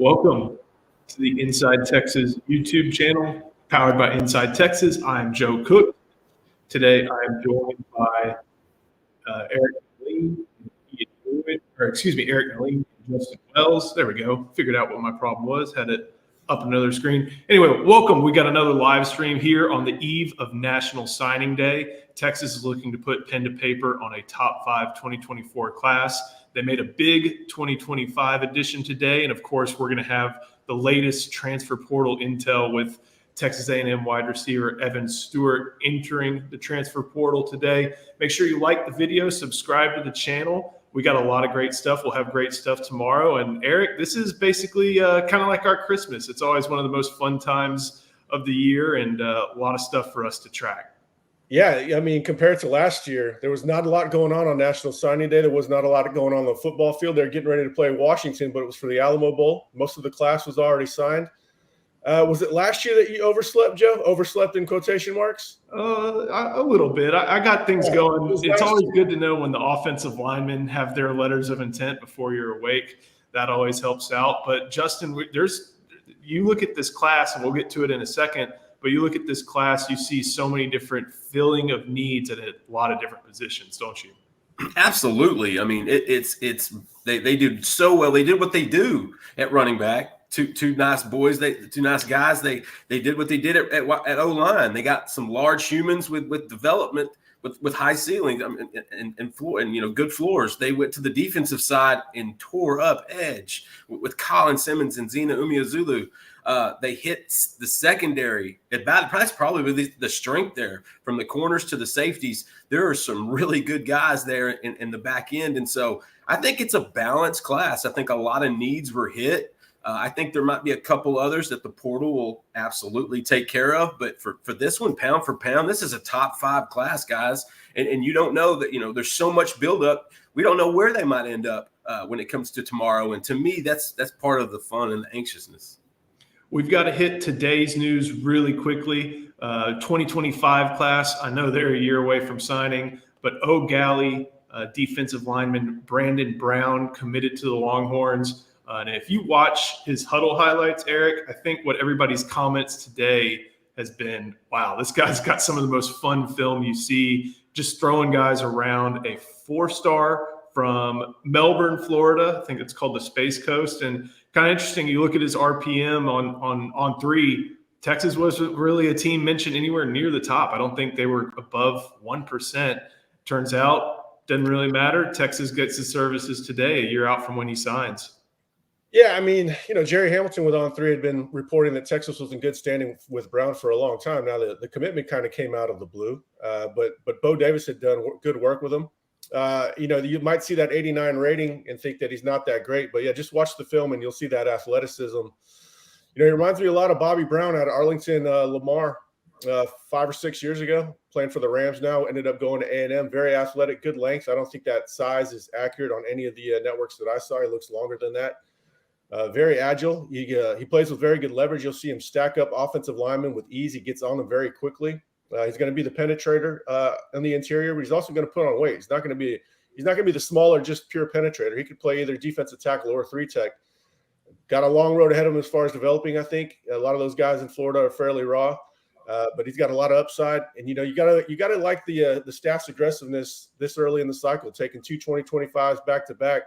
Welcome to the Inside Texas YouTube channel, powered by Inside Texas. I'm Joe Cook. Today, I am joined by Eric Naleen, Eric Naleen and Justin Wells. There we go. Figured out what my problem was. Had it up another screen. Anyway, welcome. We got another live stream here on the eve of National Signing Day. Texas is looking to put pen to paper on a top 5 2024 class. They made a big 2025 edition today, and of course, we're going to have the latest transfer portal intel with Texas A&M wide receiver Evan Stewart entering the transfer portal today. Make sure you like the video, subscribe to the channel. We got a lot of great stuff. We'll have great stuff tomorrow. And Eric, this is basically kind of like our Christmas. It's always one of the most fun times of the year, and a lot of stuff for us to track. Yeah, I mean, compared to last year, there was not a lot going on National Signing Day. There was not a lot going on the football field. They're getting ready to play Washington, but it was for the Alamo Bowl. Most of the class was already signed. Was it last year that you overslept, Joe? Overslept in quotation marks? A little bit. I got things going. It's always good to know when the offensive linemen have their letters of intent before you're awake. That always helps out. But Justin, you look at this class, and we'll get to it in a second. But you look at this class, you see so many different filling of needs at a lot of different positions, don't you? Absolutely. I mean, they did so well. They did what they do at running back. Two nice boys, two nice guys. They did what they did at O-line. They got some large humans with development, with high ceilings and floor and good floors. They went to the defensive side and tore up edge with Colin Simmons and Zena Umeozulu. They hit the secondary. That's probably the strength there, from the corners to the safeties. There are some really good guys there in the back end. And so I think it's a balanced class. I think a lot of needs were hit. I think there might be a couple others that the portal will absolutely take care of. But for this one, pound for pound, this is a top 5 class, guys. And you don't know that, there's so much buildup. We don't know where they might end up when it comes to tomorrow. And to me, that's part of the fun and the anxiousness. We've got to hit today's news really quickly. 2025 class, I know they're a year away from signing, but O'Galley, defensive lineman Brandon Brown, committed to the Longhorns. And if you watch his huddle highlights, Eric, I think what everybody's comments today has been, wow, this guy's got some of the most fun film you see, just throwing guys around. A 4-star from Melbourne, Florida. I think it's called the Space Coast. And kind of interesting, you look at his RPM on 3. Texas wasn't really a team mentioned anywhere near the top. I don't think they were above 1%. Turns out, doesn't really matter. Texas gets his services today, a year out from when he signs. Yeah, I mean, Jerry Hamilton with On 3 had been reporting that Texas was in good standing with Brown for a long time. Now, the commitment kind of came out of the blue, but Bo Davis had done good work with him. You might see that 89 rating and think that he's not that great, but yeah, just watch the film and you'll see that athleticism. It reminds me a lot of Bobby Brown out of Arlington, Lamar, 5 or 6 years ago, playing for the Rams now, ended up going to A&M. Very athletic, good length. I don't think that size is accurate on any of the networks that I saw. He looks longer than that. Very agile. He plays with very good leverage. You'll see him stack up offensive linemen with ease. He gets on them very quickly. He's going to be the penetrator on the interior, but he's also going to put on weight. He's not going to be the smaller, just pure penetrator. He could play either defensive tackle or 3-tech. Got a long road ahead of him as far as developing. I think a lot of those guys in Florida are fairly raw, but he's got a lot of upside. And you gotta like the staff's aggressiveness this early in the cycle, taking 2 2025s back to back.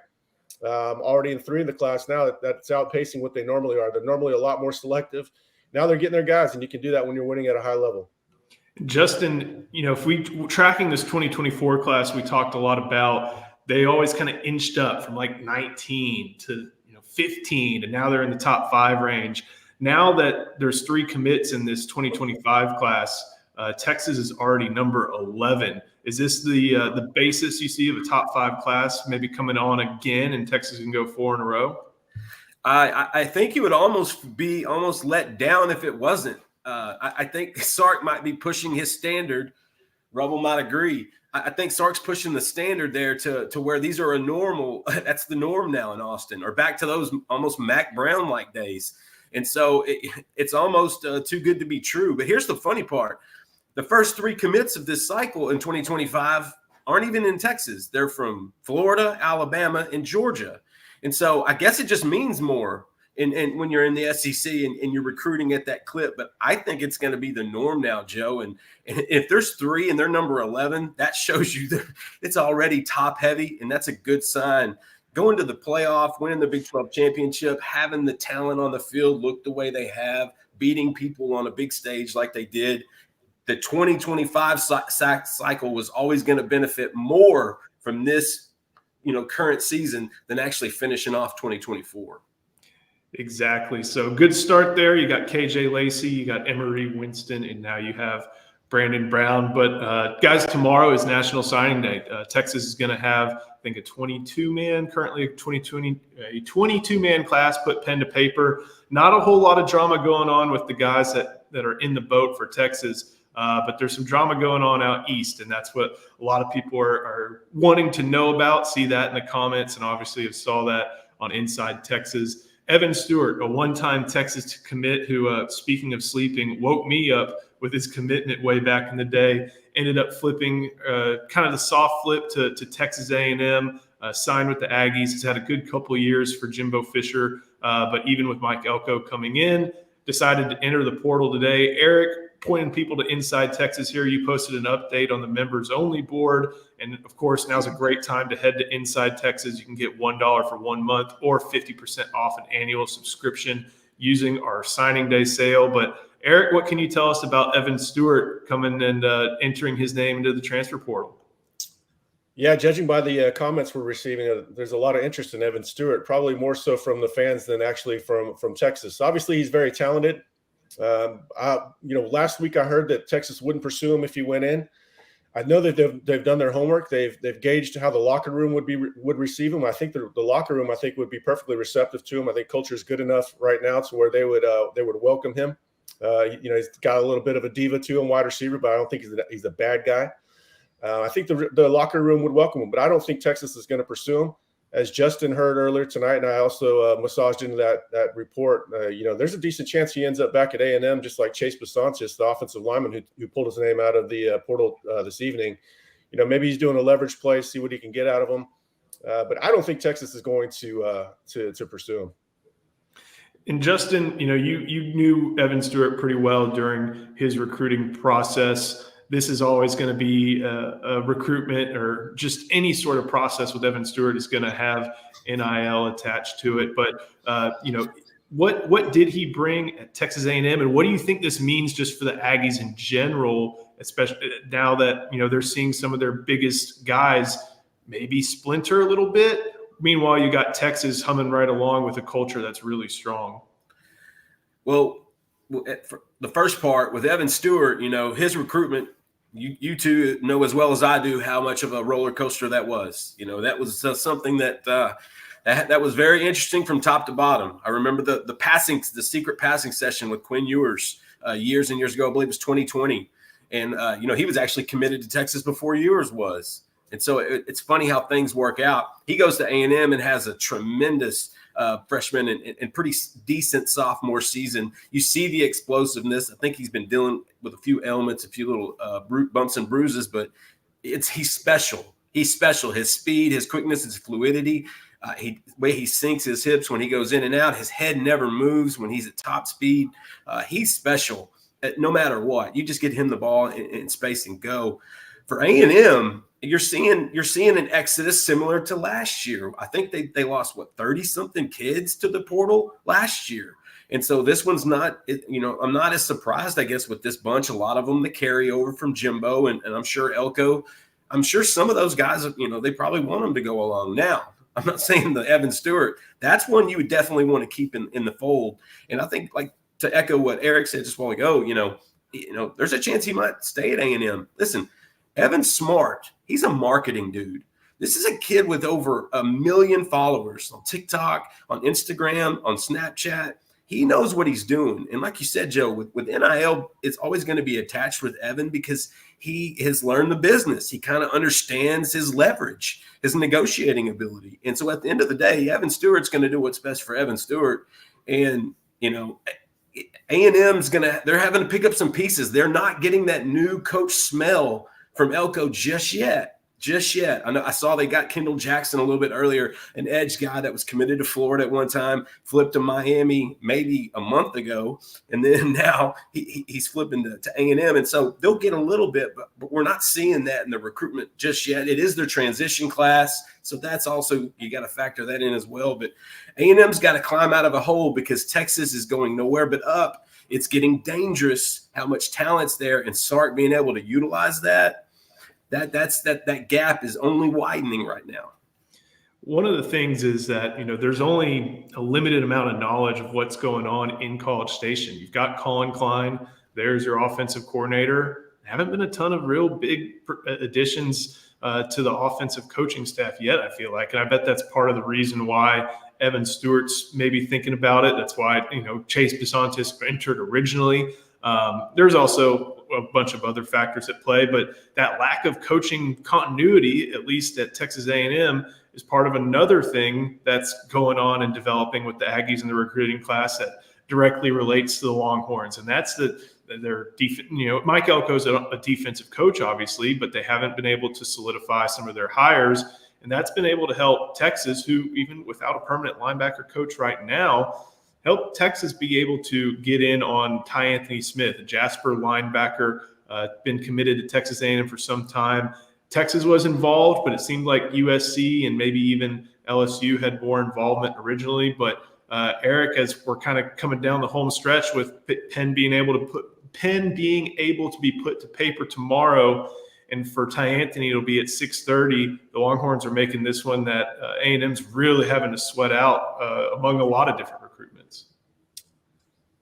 Already in 3 in the class now. That's outpacing what they normally are. They're normally a lot more selective. Now they're getting their guys, and you can do that when you're winning at a high level. Justin, if we tracking this 2024 class, we talked a lot about, they always kind of inched up from like 19 to 15, and now they're in the top 5 range. Now that there's 3 commits in this 2025 class, Texas is already number 11. Is this the basis you see of a top 5 class maybe coming on again, and Texas can go 4 in a row? I think you would almost be let down if it wasn't. I think Sark might be pushing his standard. Rubble might agree. I think Sark's pushing the standard there to where these are a normal. That's the norm now in Austin, or back to those almost Mac Brown-like days. And so it's almost too good to be true. But here's the funny part. The first 3 commits of this cycle in 2025 aren't even in Texas. They're from Florida, Alabama, and Georgia. And so I guess it just means more and when you're in the SEC and you're recruiting at that clip. But I think it's going to be the norm now, Joe. And if there's 3 and they're number 11, that shows you that it's already top heavy, and that's a good sign. Going to the playoff, winning the Big 12 championship, having the talent on the field look the way they have, beating people on a big stage like they did. The 2025 cycle was always going to benefit more from this, current season than actually finishing off 2024. Exactly. So good start there. You got KJ Lacey, you got Emery Winston, and now you have Brandon Brown. But guys, tomorrow is National Signing Day. Texas is going to have, I think, a 22-man, currently a 22-man class put pen to paper. Not a whole lot of drama going on with the guys that are in the boat for Texas. But there's some drama going on out east, and that's what a lot of people are wanting to know about. See that in the comments, and obviously you saw that on Inside Texas. Evan Stewart, a one-time Texas commit who, speaking of sleeping, woke me up with his commitment way back in the day, ended up flipping kind of the soft flip to Texas A&M, signed with the Aggies. He's had a good couple of years for Jimbo Fisher, but even with Mike Elko coming in, decided to enter the portal today. Eric, pointing people to Inside Texas here, you posted an update on the members only board. And of course, now's a great time to head to Inside Texas. You can get $1 for 1 month or 50% off an annual subscription using our signing day sale. But Eric, what can you tell us about Evan Stewart coming and entering his name into the transfer portal? Yeah, judging by the comments we're receiving, there's a lot of interest in Evan Stewart, probably more so from the fans than actually from Texas. Obviously, he's very talented. Last week I heard that Texas wouldn't pursue him if he went in. I know that they've done their homework. They've gauged how the locker room would receive him. I think the locker room would be perfectly receptive to him. I think culture is good enough right now to where they would welcome him. He's got a little bit of a diva to him, wide receiver, but I don't think he's a bad guy. I think the locker room would welcome him, but I don't think Texas is going to pursue him. As Justin heard earlier tonight, and I also massaged into that report, there's a decent chance he ends up back at A&M, just like Chase Basantis, the offensive lineman who pulled his name out of the portal this evening. Maybe he's doing a leverage play, see what he can get out of him. But I don't think Texas is going to pursue him. And Justin, you knew Evan Stewart pretty well during his recruiting process. This is always going to be a recruitment or just any sort of process with Evan Stewart is going to have NIL attached to it. But, what did he bring at Texas A&M, and what do you think this means just for the Aggies in general, especially now that, they're seeing some of their biggest guys maybe splinter a little bit? Meanwhile, you got Texas humming right along with a culture that's really strong. Well, for the first part with Evan Stewart, his recruitment, you two know as well as I do how much of a roller coaster that was. That was something that was very interesting from top to bottom. I remember the secret passing session with Quinn Ewers years and years ago. I believe it was 2020, and he was actually committed to Texas before Ewers was. And so it's funny how things work out. He goes to A&M and has a tremendous freshman and pretty decent sophomore season. You see the explosiveness. I think he's been dealing with a few ailments, a few little bumps and bruises, but he's special. He's special. His speed, his quickness, his fluidity, the way he sinks his hips when he goes in and out. His head never moves when he's at top speed. He's special no matter what. You just get him the ball in space and go. For A&M, you're seeing an exodus similar to last year. I think they lost 30-something kids to the portal last year. And so this one's not, I'm not as surprised, I guess, with this bunch. A lot of them that carry over from Jimbo and I'm sure Elko. I'm sure some of those guys, they probably want them to go along. Now, I'm not saying the Evan Stewart. That's one you would definitely want to keep in the fold. And I think, like, to echo what Eric said just a while ago, there's a chance he might stay at A&M. Listen, Evan's smart. He's a marketing dude. This is a kid with over 1 million followers on TikTok, on Instagram, on Snapchat. He knows what he's doing. And like you said, Joe, with NIL, it's always going to be attached with Evan because he has learned the business. He kind of understands his leverage, his negotiating ability. And so at the end of the day, Evan Stewart's going to do what's best for Evan Stewart. And, A&M's they're having to pick up some pieces. They're not getting that new coach smell from Elko just yet. just yet. I saw they got Kendall Jackson a little bit earlier, an edge guy that was committed to Florida at one time, flipped to Miami maybe a month ago, and then now he's flipping to A&M. And so they'll get a little bit, but we're not seeing that in the recruitment just yet. It is their transition class, so that's also, you got to factor that in as well. But A&M's got to climb out of a hole because Texas is going nowhere but up. It's getting dangerous how much talent's there, and Sark being able to utilize that gap is only widening right now. One of the things is that, there's only a limited amount of knowledge of what's going on in College Station. You've got Colin Klein, there's your offensive coordinator. There haven't been a ton of real big additions to the offensive coaching staff yet, I feel like. And I bet that's part of the reason why Evan Stewart's maybe thinking about it. That's why, Chase DeSantis entered originally. There's also a bunch of other factors at play, but that lack of coaching continuity, at least at Texas A&M, is part of another thing that's going on and developing with the Aggies in the recruiting class that directly relates to the Longhorns. And that's their defense. Mike Elko's a defensive coach, obviously, but they haven't been able to solidify some of their hires. And that's been able to help Texas, who even without a permanent linebacker coach right now, help Texas be able to get in on Ty Anthony Smith, a Jasper linebacker, been committed to Texas A&M for some time. Texas was involved, but it seemed like USC and maybe even LSU had more involvement originally. But Eric, as we're kind of coming down the home stretch with Penn being able to be put to paper tomorrow, and for Ty Anthony, it'll be at 6:30. The Longhorns are making this one that A&M's really having to sweat out among a lot of different recruitments.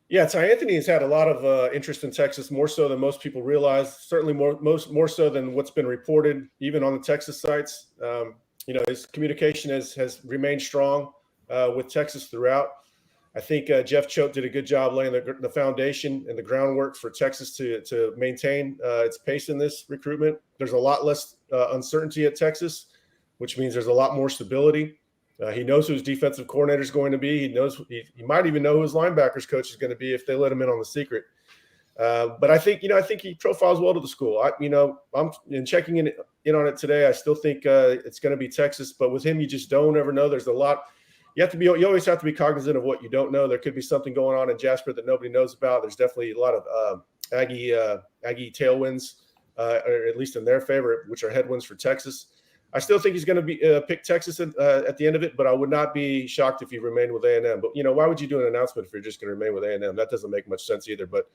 Yeah, Ty Anthony has had a lot of interest in Texas, more so than most people realize. Certainly more so than what's been reported, even on the Texas sites. His communication has remained strong with Texas throughout. I think Jeff Choate did a good job laying the foundation and the groundwork for Texas to maintain its pace in this recruitment. There's a lot less uncertainty at Texas, which means there's a lot more stability. He knows who his defensive coordinator is going to be. He knows he might even know who his linebackers coach is going to be if they let him in on the secret. But I think he profiles well to the school. I'm in checking in on it today. I still think it's going to be Texas, but with him, you just don't ever know. There's a lot. You always have to be cognizant of what you don't know. There could be something going on in Jasper that nobody knows about. There's definitely a lot of Aggie tailwinds, or at least in their favor, which are headwinds for Texas. I still think he's going to be pick Texas at the end of it, but I would not be shocked if he remained with A&M. But why would you do an announcement if you're just going to remain with A&M? That doesn't make much sense either. But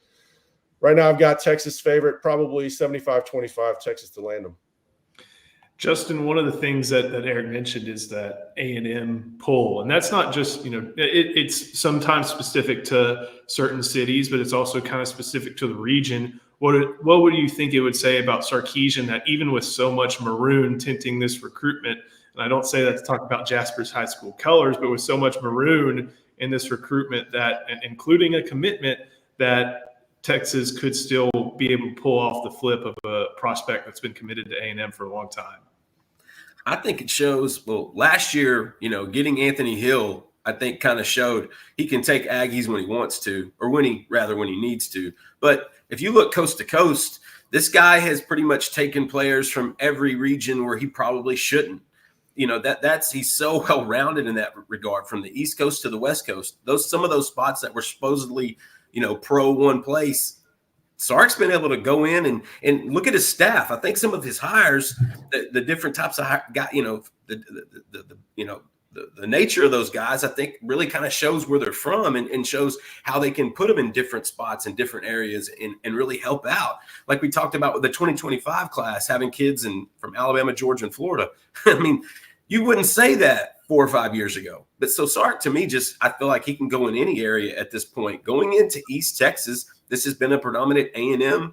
right now, I've got Texas favorite, probably 75-25 Texas to land them. Justin, one of the things that Eric mentioned is that A&M pull, and that's not just, it's sometimes specific to certain cities, but it's also kind of specific to the region. What would you think it would say about Sarkisian that even with so much maroon tinting this recruitment, and I don't say that to talk about Jasper's high school colors, but with so much maroon in this recruitment, that including a commitment, that Texas could still be able to pull off the flip of a prospect that's been committed to A&M for a long time? I think it shows, last year, getting Anthony Hill, I think kind of showed he can take Aggies when he wants to, or when he needs to. But if you look coast to coast, this guy has pretty much taken players from every region where he probably shouldn't. He's so well-rounded in that regard, from the East Coast to the West Coast. Some of those spots that were supposedly, pro one place, Sark's been able to go in and look at his staff. I think some of his hires, the different types of guys, the nature of those guys, I think really kind of shows where they're from and shows how they can put them in different spots in different areas and really help out. Like we talked about with the 2025 class, having kids from Alabama, Georgia, and Florida. I mean, you wouldn't say that 4 or 5 years ago. But so Sark, to me, I feel like he can go in any area at this point. Going into East Texas, this has been a predominant A&M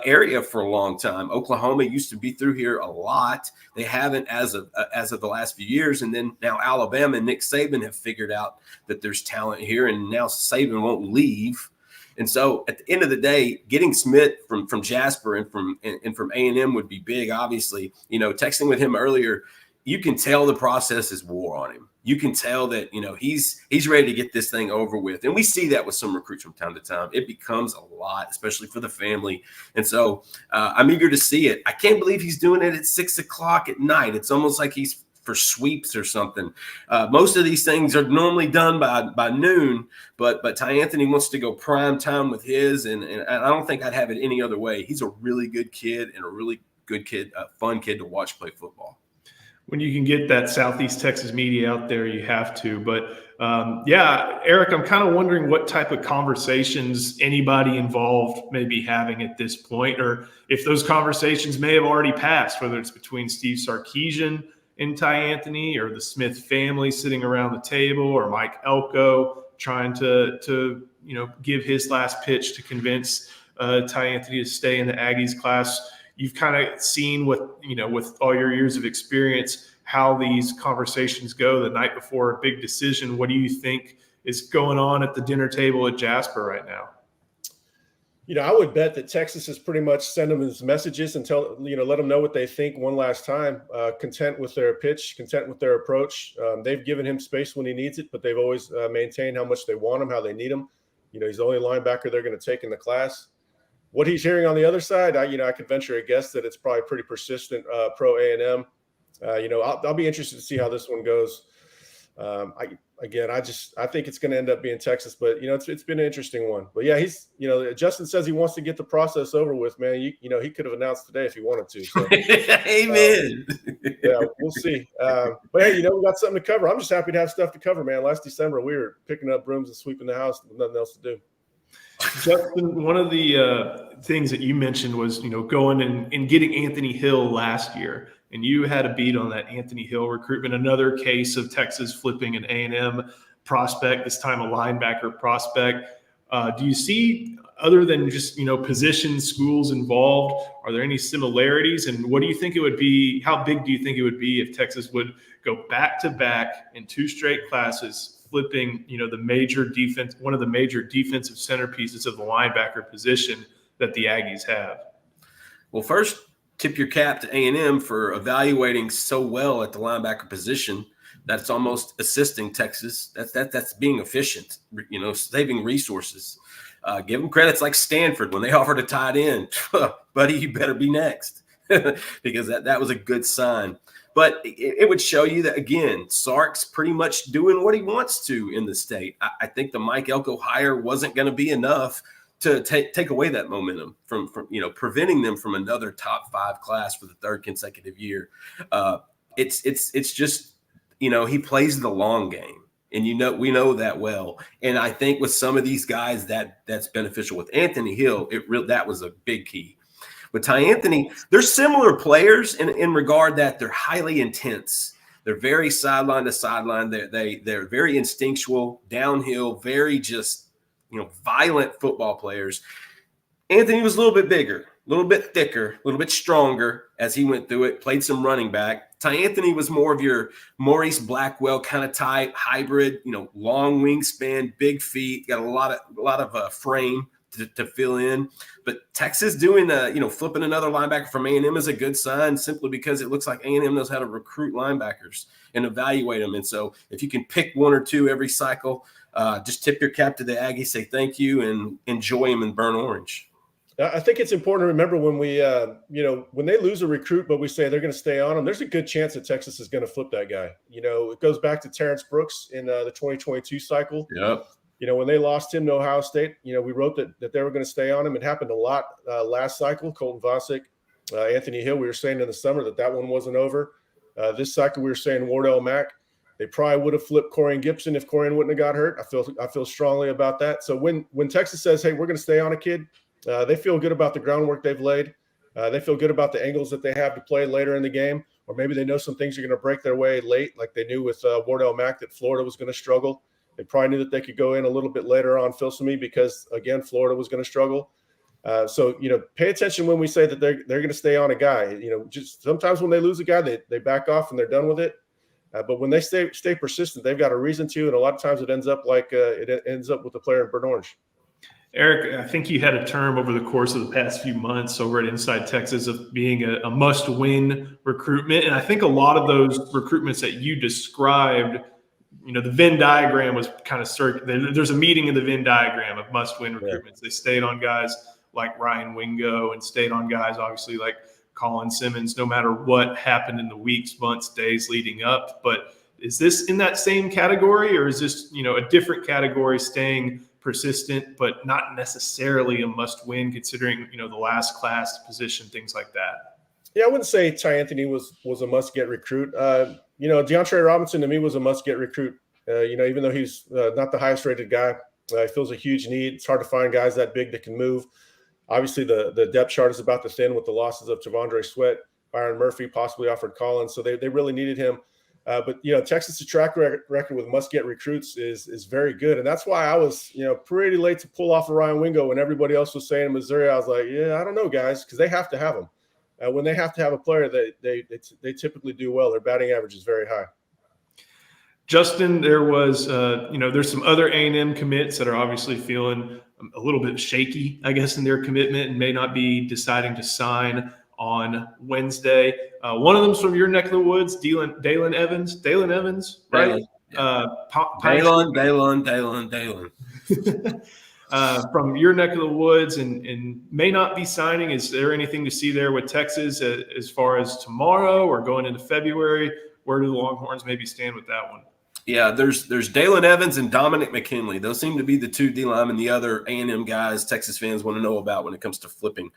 area for a long time. Oklahoma used to be through here a lot. They haven't as of the last few years. And then now Alabama and Nick Saban have figured out that there's talent here, and now Saban won't leave. And so at the end of the day, getting Smith from Jasper and from A&M would be big, obviously. Texting with him earlier, you can tell the process is wore on him. You can tell that, he's ready to get this thing over with. And we see that with some recruits from time to time. It becomes a lot, especially for the family. And so I'm eager to see it. I can't believe he's doing it at 6 o'clock at night. It's almost like he's for sweeps or something. Most of these things are normally done by noon, but Ty Anthony wants to go prime time with his, and I don't think I'd have it any other way. He's a really good kid and a really good kid, a fun kid to watch play football. When you can get that Southeast Texas media out there, you have to. But Eric, I'm kind of wondering what type of conversations anybody involved may be having at this point, or if those conversations may have already passed, whether it's between Steve Sarkisian and Ty Anthony, or the Smith family sitting around the table, or Mike Elko trying to give his last pitch to convince Ty Anthony to stay in the Aggies class. You've kind of seen with all your years of experience, how these conversations go the night before a big decision. What do you think is going on at the dinner table at Jasper right now? I would bet that Texas has pretty much sent them his messages and let them know what they think one last time, content with their pitch, content with their approach. They've given him space when he needs it, but they've always maintained how much they want him, how they need him. He's the only linebacker they're going to take in the class. What he's hearing on the other side, I could venture a guess that it's probably pretty persistent pro A&M. I'll be interested to see how this one goes. I think it's going to end up being Texas, but it's been an interesting one. But yeah, he's Justin says he wants to get the process over with, man. He could have announced today if he wanted to. So, Amen. Yeah, we'll see. But hey, we got something to cover. I'm just happy to have stuff to cover, man. Last December we were picking up brooms and sweeping the house with nothing else to do. Justin, one of the things that you mentioned was, going and getting Anthony Hill last year, and you had a beat on that Anthony Hill recruitment. Another case of Texas flipping an A&M prospect, this time a linebacker prospect. Do you see, other than just, position schools involved, are there any similarities? And what do you think it would be? How big do you think it would be if Texas would go back to back in 2 straight classes, flipping, the major defense, one of the major defensive centerpieces of the linebacker position that the Aggies have? Well, first, tip your cap to A&M for evaluating so well at the linebacker position. That's almost assisting Texas. That's being efficient, saving resources. Give them credits like Stanford when they offered a tight end. Buddy, you better be next because that was a good sign. But it would show you that, again, Sark's pretty much doing what he wants to in the state. I think the Mike Elko hire wasn't going to be enough to take away that momentum from preventing them from another top 5 class for the 3rd consecutive year. It's just, he plays the long game, and we know that well. And I think with some of these guys that's beneficial. With Anthony Hill, that was a big key. With Ty Anthony, they're similar players in regard that they're highly intense. They're very sideline to sideline. They're very instinctual, downhill, very just violent football players. Anthony was a little bit bigger, a little bit thicker, a little bit stronger as he went through it. Played some running back. Ty Anthony was more of your Maurice Blackwell kind of type, hybrid. Long wingspan, big feet, got a lot of frame to fill in. But Texas doing flipping another linebacker from A&M is a good sign, simply because it looks like A&M knows how to recruit linebackers and evaluate them. And so if you can pick 1 or 2 every cycle, just tip your cap to the Aggies, say thank you, and enjoy them in burnt orange. I think it's important to remember when we, when they lose a recruit, but we say they're going to stay on them, there's a good chance that Texas is going to flip that guy. It goes back to Terrence Brooks in the 2022 cycle. Yep. When they lost him to Ohio State, we wrote that they were going to stay on him. It happened a lot last cycle. Colton Vasek, Anthony Hill, we were saying in the summer that one wasn't over. This cycle, we were saying Wardell Mack. They probably would have flipped Corian Gibson if Corian wouldn't have got hurt. I feel strongly about that. So when Texas says, hey, we're going to stay on a kid, they feel good about the groundwork they've laid. They feel good about the angles that they have to play later in the game, or maybe they know some things are going to break their way late, like they knew with Wardell Mack that Florida was going to struggle. They probably knew that they could go in a little bit later on Filsamy because, again, Florida was going to struggle. So pay attention when we say that they're going to stay on a guy. Just sometimes when they lose a guy, they back off and they're done with it. But when they stay persistent, they've got a reason to, and a lot of times it ends up like it ends up with the player in burnt orange. Eric, I think you had a term over the course of the past few months over at Inside Texas of being a must-win recruitment. And I think a lot of those recruitments that you described, the Venn diagram was kind of there's a meeting in the Venn diagram of must-win recruitments. They stayed on guys like Ryan Wingo and stayed on guys, obviously, like Colin Simmons, no matter what happened in the weeks, months, days leading up. But is this in that same category, or is this, a different category, staying persistent, but not necessarily a must-win, considering the last class position, things like that? Yeah, I wouldn't say Ty Anthony was a must-get recruit. DeAndre Robinson to me was a must-get recruit. Even though he's not the highest-rated guy, he feels a huge need. It's hard to find guys that big that can move. Obviously, the depth chart is about to thin with the losses of Tavondre Sweat, Byron Murphy, possibly Alfred Collins. So they really needed him. But Texas' track record with must-get recruits is very good, and that's why I was pretty late to pull off of Ryan Wingo when everybody else was saying in Missouri. I was like, I don't know, guys, because they have to have him. When they have to have a player, they typically do well. Their batting average is very high. Justin, there was there's some other A&M commits that are obviously feeling a little bit shaky, I guess, in their commitment and may not be deciding to sign on Wednesday. One of them's from your neck of the woods, Dalen Evans. Dalen Evans, right? Dalen. From your neck of the woods and may not be signing. Is there anything to see there with Texas as far as tomorrow or going into February? Where do the Longhorns maybe stand with that one? Yeah, there's Dalen Evans and Dominic McKinley. Those seem to be the two D linemen, the other A&M guys Texas fans want to know about when it comes to flipping.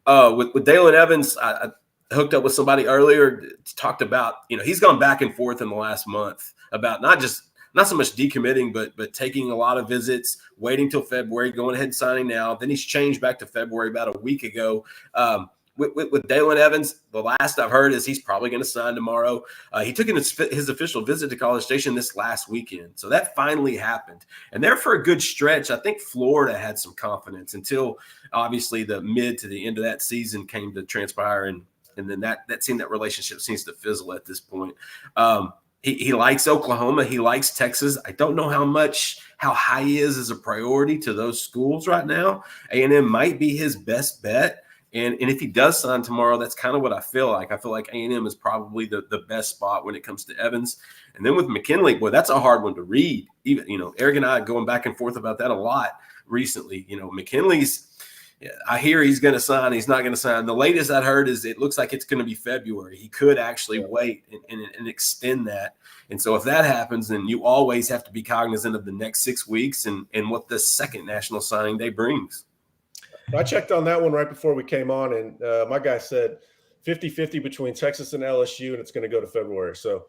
With Dalen Evans, I hooked up with somebody earlier, talked about, he's gone back and forth in the last month about not so much decommitting, but taking a lot of visits, waiting till February, going ahead and signing now. Then he's changed back to February about a week ago. With Dalen Evans, the last I've heard is he's probably going to sign tomorrow. He took his official visit to College Station this last weekend. So that finally happened. And there for a good stretch, I think Florida had some confidence until obviously the mid to the end of that season came to transpire. And then that relationship seems to fizzle at this point. He likes Oklahoma. He likes Texas. I don't know how high he is as a priority to those schools right now. A&M might be his best bet. And if he does sign tomorrow, that's kind of what I feel like. I feel like A&M is probably the best spot when it comes to Evans. And then with McKinley, boy, that's a hard one to read. Even, Eric and I going back and forth about that a lot recently. McKinley's, I hear he's going to sign. He's not going to sign. The latest I'd heard is it looks like it's going to be February. He could actually wait and extend that. And so if that happens, then you always have to be cognizant of the next 6 weeks and what the second national signing day brings. I checked on that one right before we came on, and my guy said 50-50 between Texas and LSU, and it's going to go to February. So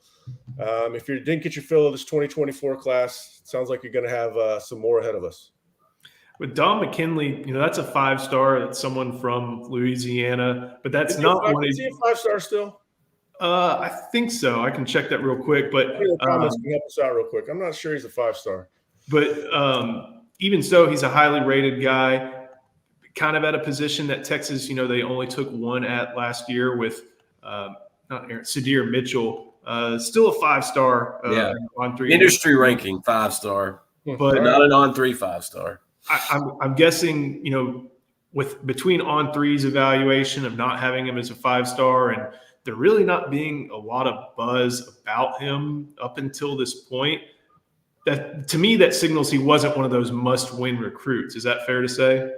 if you didn't get your fill of this 2024 class, it sounds like you're going to have some more ahead of us. With Dom McKinley, that's a 5-star. That's someone from Louisiana, but that's not one. Is he a 5-star still? I think so. I can check that real quick. But comments can help us out real quick. I'm not sure he's a 5-star. But even so, he's a highly rated guy. Kind of at a position that Texas, they only took one at last year with Sadir Mitchell, still a 5-star. On 3 industry ranking 5-star, but not an on 3 5-star. I'm guessing, with between on 3's evaluation of not having him as a 5-star and there really not being a lot of buzz about him up until this point, that to me that signals he wasn't one of those must-win recruits. Is that fair to say?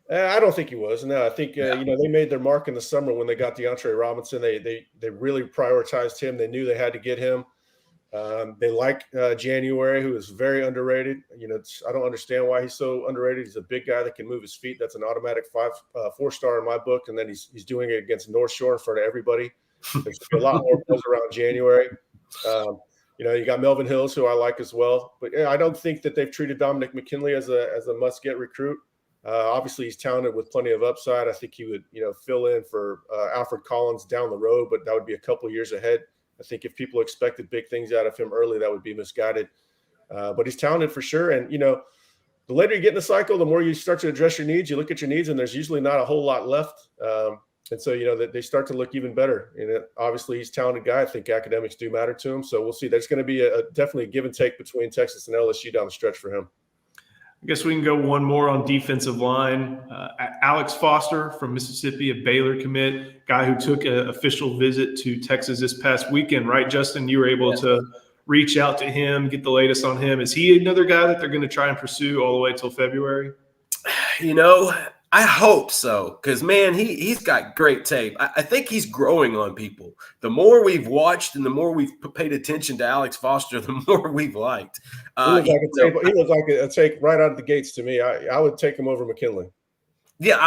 I don't think he was. No, I think they made their mark in the summer when they got DeAndre Robinson. They really prioritized him. They knew they had to get him. They like January, who is very underrated. I don't understand why he's so underrated. He's a big guy that can move his feet. That's an automatic 4-star in my book. And then he's doing it against North Shore in front of everybody. There's a lot more buzz around January. You got Melvin Hills, who I like as well. But I don't think that they've treated Dominic McKinley as a must-get recruit. Obviously, he's talented with plenty of upside. I think he would, fill in for Alfred Collins down the road, but that would be a couple years ahead. I think if people expected big things out of him early, that would be misguided. But he's talented for sure. And, the later you get in the cycle, the more you start to address your needs. You look at your needs, and there's usually not a whole lot left. And so, they start to look even better. And obviously, he's a talented guy. I think academics do matter to him. So we'll see. There's going to be definitely a give and take between Texas and LSU down the stretch for him. I guess we can go one more on defensive line. Alex Foster from Mississippi, a Baylor commit, guy who took an official visit to Texas this past weekend, right, Justin? You were able to reach out to him, get the latest on him. Is he another guy that they're going to try and pursue all the way till February? I hope so, because, man, he's got great tape. I think he's growing on people. The more we've watched and the more we've paid attention to Alex Foster, the more we've liked. He looks like a take right out of the gates to me. I would take him over McKinley. Yeah,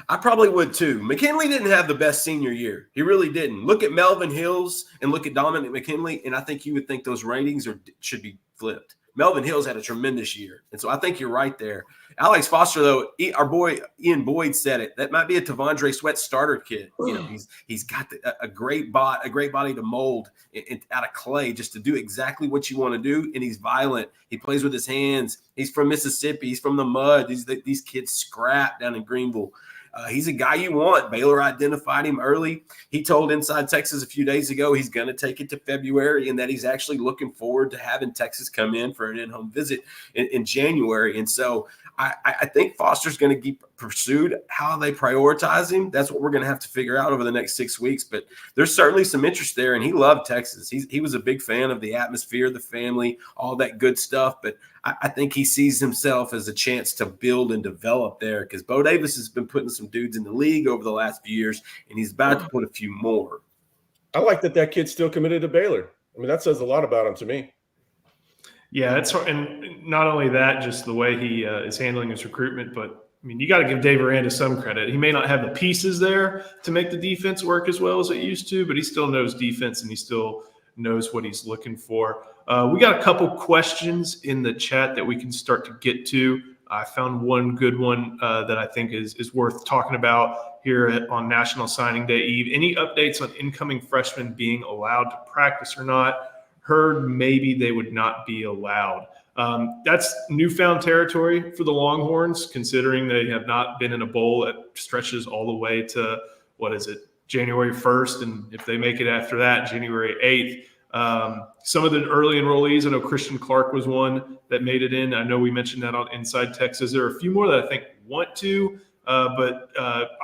I probably would too. McKinley didn't have the best senior year. He really didn't. Look at Melvin Hills and look at Dominic McKinley, and I think you would think those ratings should be flipped. Melvin Hills had a tremendous year, and so I think you're right there. Alex Foster, though, our boy Ian Boyd said it. That might be a Tavondre Sweat starter kit. He's got a great body to mold out of clay, just to do exactly what you want to do. And he's violent. He plays with his hands. He's from Mississippi. He's from the mud. These kids scrap down in Greenville. He's a guy you want. Baylor identified him early. He told Inside Texas a few days ago he's going to take it to February and that he's actually looking forward to having Texas come in for an in-home visit in January. And so I think Foster's going to be pursued. How they prioritize him, that's what we're going to have to figure out over the next 6 weeks. But there's certainly some interest there, and he loved Texas. He was a big fan of the atmosphere, the family, all that good stuff. But I think he sees himself as a chance to build and develop there, because Bo Davis has been putting some dudes in the league over the last few years, and he's about to put a few more. I like that kid's still committed to Baylor. I mean, that says a lot about him to me. Yeah, it's hard. And not only that, just the way he is handling his recruitment, but I mean, you got to give Dave Aranda some credit. He may not have the pieces there to make the defense work as well as it used to, but he still knows defense and he still knows what he's looking for. We got a couple questions in the chat that we can start to get to. I found one good one that I think is worth talking about here on National Signing Day Eve. Any updates on incoming freshmen being allowed to practice or not? Heard maybe they would not be allowed. That's newfound territory for the Longhorns, considering they have not been in a bowl that stretches all the way to, January 1st. And if they make it after that, January 8th. Some of the early enrollees, I know Christian Clark was one that made it in. I know we mentioned that on Inside Texas. There are a few more that I think want to, but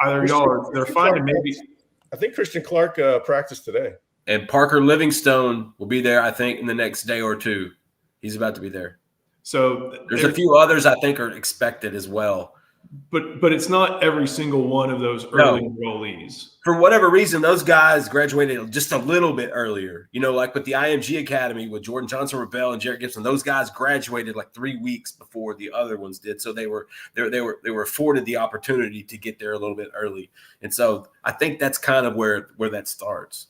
either y'all they're fine to maybe. I think Christian Clark practiced today. And Parker Livingstone will be there, I think, in the next day or two. He's about to be there. So there's a few others I think are expected as well. But it's not every single one of those early enrollees. For whatever reason, those guys graduated just a little bit earlier. Like with the IMG Academy with Jordan Johnson-Rebel and Jarrett Gibson, those guys graduated like 3 weeks before the other ones did. So they were afforded the opportunity to get there a little bit early. And so I think that's kind of where that starts.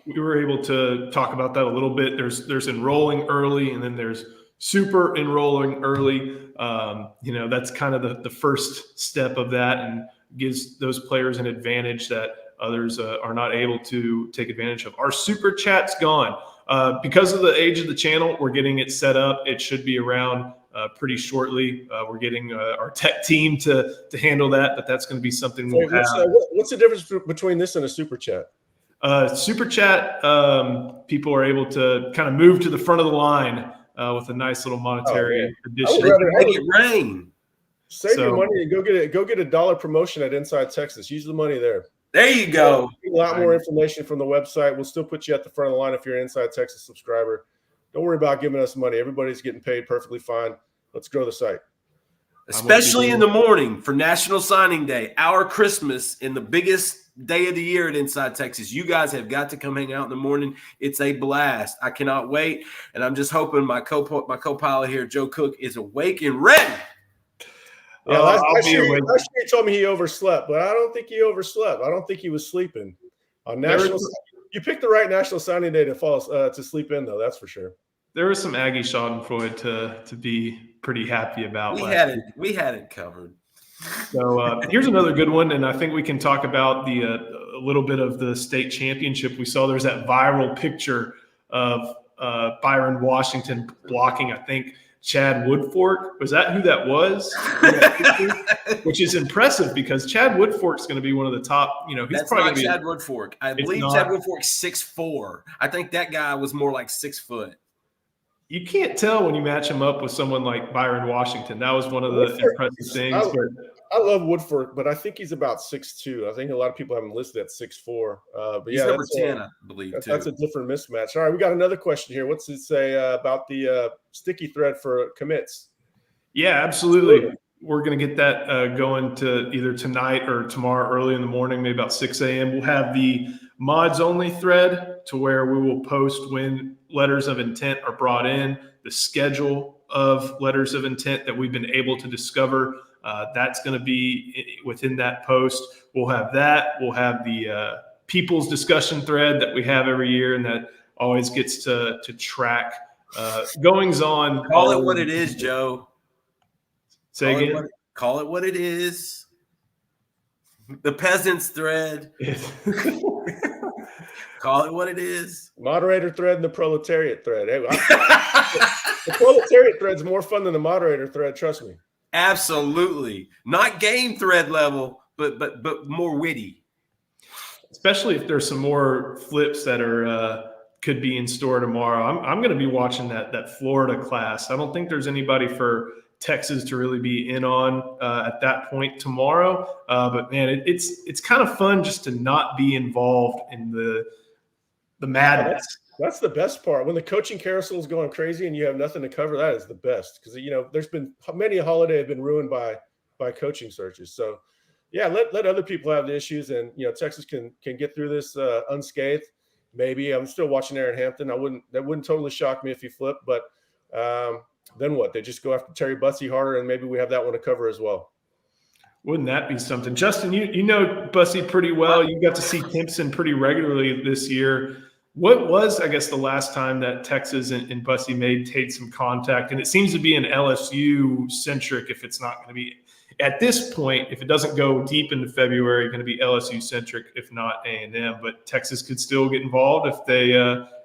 We were able to talk about that a little bit. There's enrolling early, and then there's super enrolling early. That's kind of the first step of that, and gives those players an advantage that others are not able to take advantage of. Our super chat's gone. Because of the age of the channel, we're getting it set up. It should be around pretty shortly. We're getting our tech team to handle that, but that's going to be something we'll have. What's the difference between this and a super chat? Super chat, people are able to kind of move to the front of the line with a nice little monetary addition. Make it rain. Save your money and go get a $1 promotion at Inside Texas. Use the money there. There you go. A lot more information from the website. We'll still put you at the front of the line if you're an Inside Texas subscriber. Don't worry about giving us money. Everybody's getting paid perfectly fine. Let's grow the site. Especially in the morning for National Signing Day, our Christmas, in the biggest day of the year at Inside Texas. You guys have got to come hang out in the morning. It's a blast. I cannot wait. And I'm just hoping my co-pilot here, Joe Cook, is awake and ready. Yeah, last year he told me he overslept, but I don't think he overslept. I don't think he was sleeping. You picked the right National Signing Day to fall to sleep in, though. That's for sure. There was some Aggie Schadenfreude to be pretty happy about. We had it covered. So here's another good one, and I think we can talk about a little bit of the state championship. We saw there's that viral picture of Byron Washington blocking, I think, Chad Woodfork. Was that who that was? Which is impressive because Chad Woodfork's going to be one of the top. He's That's probably not Chad Woodfork. I believe Chad Woodfork's 6'4". I think that guy was more like 6 foot. you can't tell when you match him up with someone like Byron Washington. That was one of the impressive things. I love Woodford, but I think he's about 6'2". I think a lot of people have him listed at 6'4". But he's number 10, I believe, too. That's a different mismatch. All right, we got another question here. What's it say about the sticky thread for commits? Yeah, absolutely. We're going to get that going to either tonight or tomorrow early in the morning, maybe about 6 a.m. We'll have the mods only thread to where we will post when letters of intent are brought in, the schedule of letters of intent that we've been able to discover. That's going to be within that post. We'll have that. We'll have the people's discussion thread that we have every year, and that always gets to track goings on. Call it what it is, Joe. Say again. Call it what it is. The peasants thread. Call it what it is. Moderator thread and the proletariat thread. Hey, the proletariat thread's more fun than the moderator thread. Trust me. Absolutely, not game thread level, but more witty. Especially if there's some more flips that are could be in store tomorrow. I'm going to be watching that Florida class. I don't think there's anybody for Texas to really be in on at that point tomorrow. But man, it's kind of fun just to not be involved in the madness. That's the best part. When the coaching carousel is going crazy and you have nothing to cover, that is the best. Because there's been many a holiday have been ruined by coaching searches. So yeah, let other people have the issues, and Texas can get through this unscathed. Maybe. I'm still watching Aaron Hampton. That wouldn't totally shock me if he flipped, but then what? They just go after Terry Bussey harder, and maybe we have that one to cover as well. Wouldn't that be something? Justin, you know Bussey pretty well. You got to see Timpson pretty regularly this year. What was, I guess, the last time that Texas and Bussey made some contact? And it seems to be an LSU-centric, if it's not going to be. At this point, if it doesn't go deep into February, going to be LSU-centric, if not A&M. But Texas could still get involved if they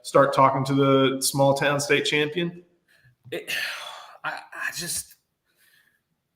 start talking to the small-town state champion.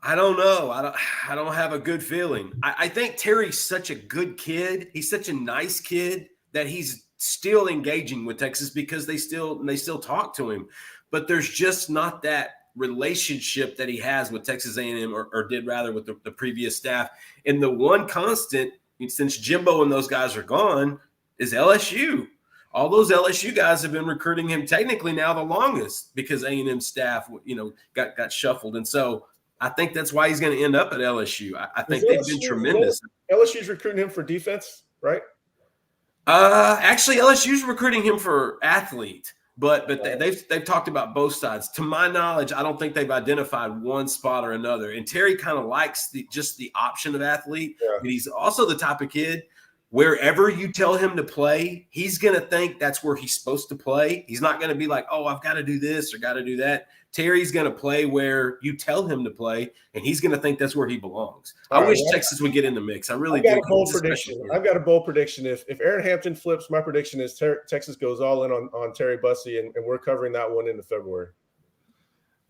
I don't know. I don't have a good feeling. I think Terry's such a good kid. He's such a nice kid that he's still engaging with Texas because they still talk to him. But there's just not that relationship that he has with Texas A&M or did rather with the previous staff. And the one constant since Jimbo and those guys are gone is LSU. All those LSU guys have been recruiting him technically now the longest because A&M staff, got shuffled. And so I think that's why he's going to end up at LSU. I think they've been tremendous. LSU's recruiting him for defense, right? Actually, LSU's recruiting him for athlete, but they've talked about both sides. To my knowledge, I don't think they've identified one spot or another. And Terry kind of likes just the option of athlete. Yeah. But he's also the type of kid, wherever you tell him to play, he's going to think that's where he's supposed to play. He's not going to be like, oh, I've got to do this or got to do that. Terry's going to play where you tell him to play, and he's going to think that's where he belongs. I wish Texas would get in the mix. I really do. I've got a bold prediction. If Aaron Hampton flips, my prediction is Texas goes all in on Terry Bussey, and we're covering that one into February.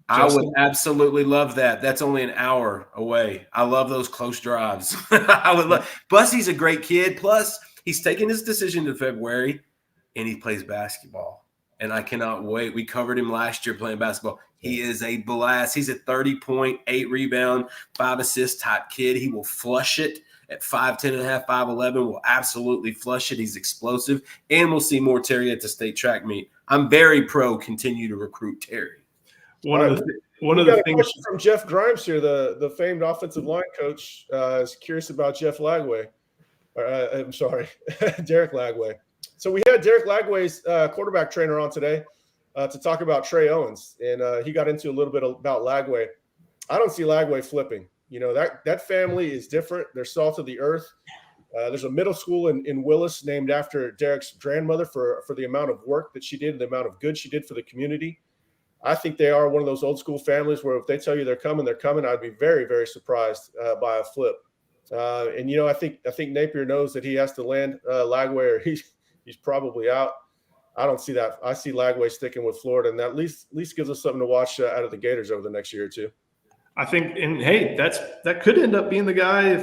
I would absolutely love that. That's only an hour away. I love those close drives. I would love. Bussey's a great kid. Plus, he's taking his decision in February, and he plays basketball. And I cannot wait. We covered him last year playing basketball. He is a blast. He's a 30-point, 8-rebound, 5-assist type kid. He will flush it at 5'10 and a half, 5'11. Will absolutely flush it. He's explosive. And we'll see more Terry at the state track meet. I'm very pro continue to recruit Terry. One of the things from Jeff Grimes here, the famed offensive line coach, is curious about Jeff Lagway. I'm sorry, Derek Lagway. So we had Derek Lagway's quarterback trainer on today to talk about Trey Owens, and he got into a little bit about Lagway. I don't see Lagway flipping. That family is different. They're salt of the earth. There's a middle school in Willis named after Derek's grandmother for the amount of work that she did, the amount of good she did for the community. I think they are one of those old school families where if they tell you they're coming, they're coming. I'd be very, very surprised by a flip. I think Napier knows that he has to land Lagway, or he's probably out. I don't see that. I see Lagway sticking with Florida, and that at least gives us something to watch out of the Gators over the next year or two. I think, and hey, that could end up being the guy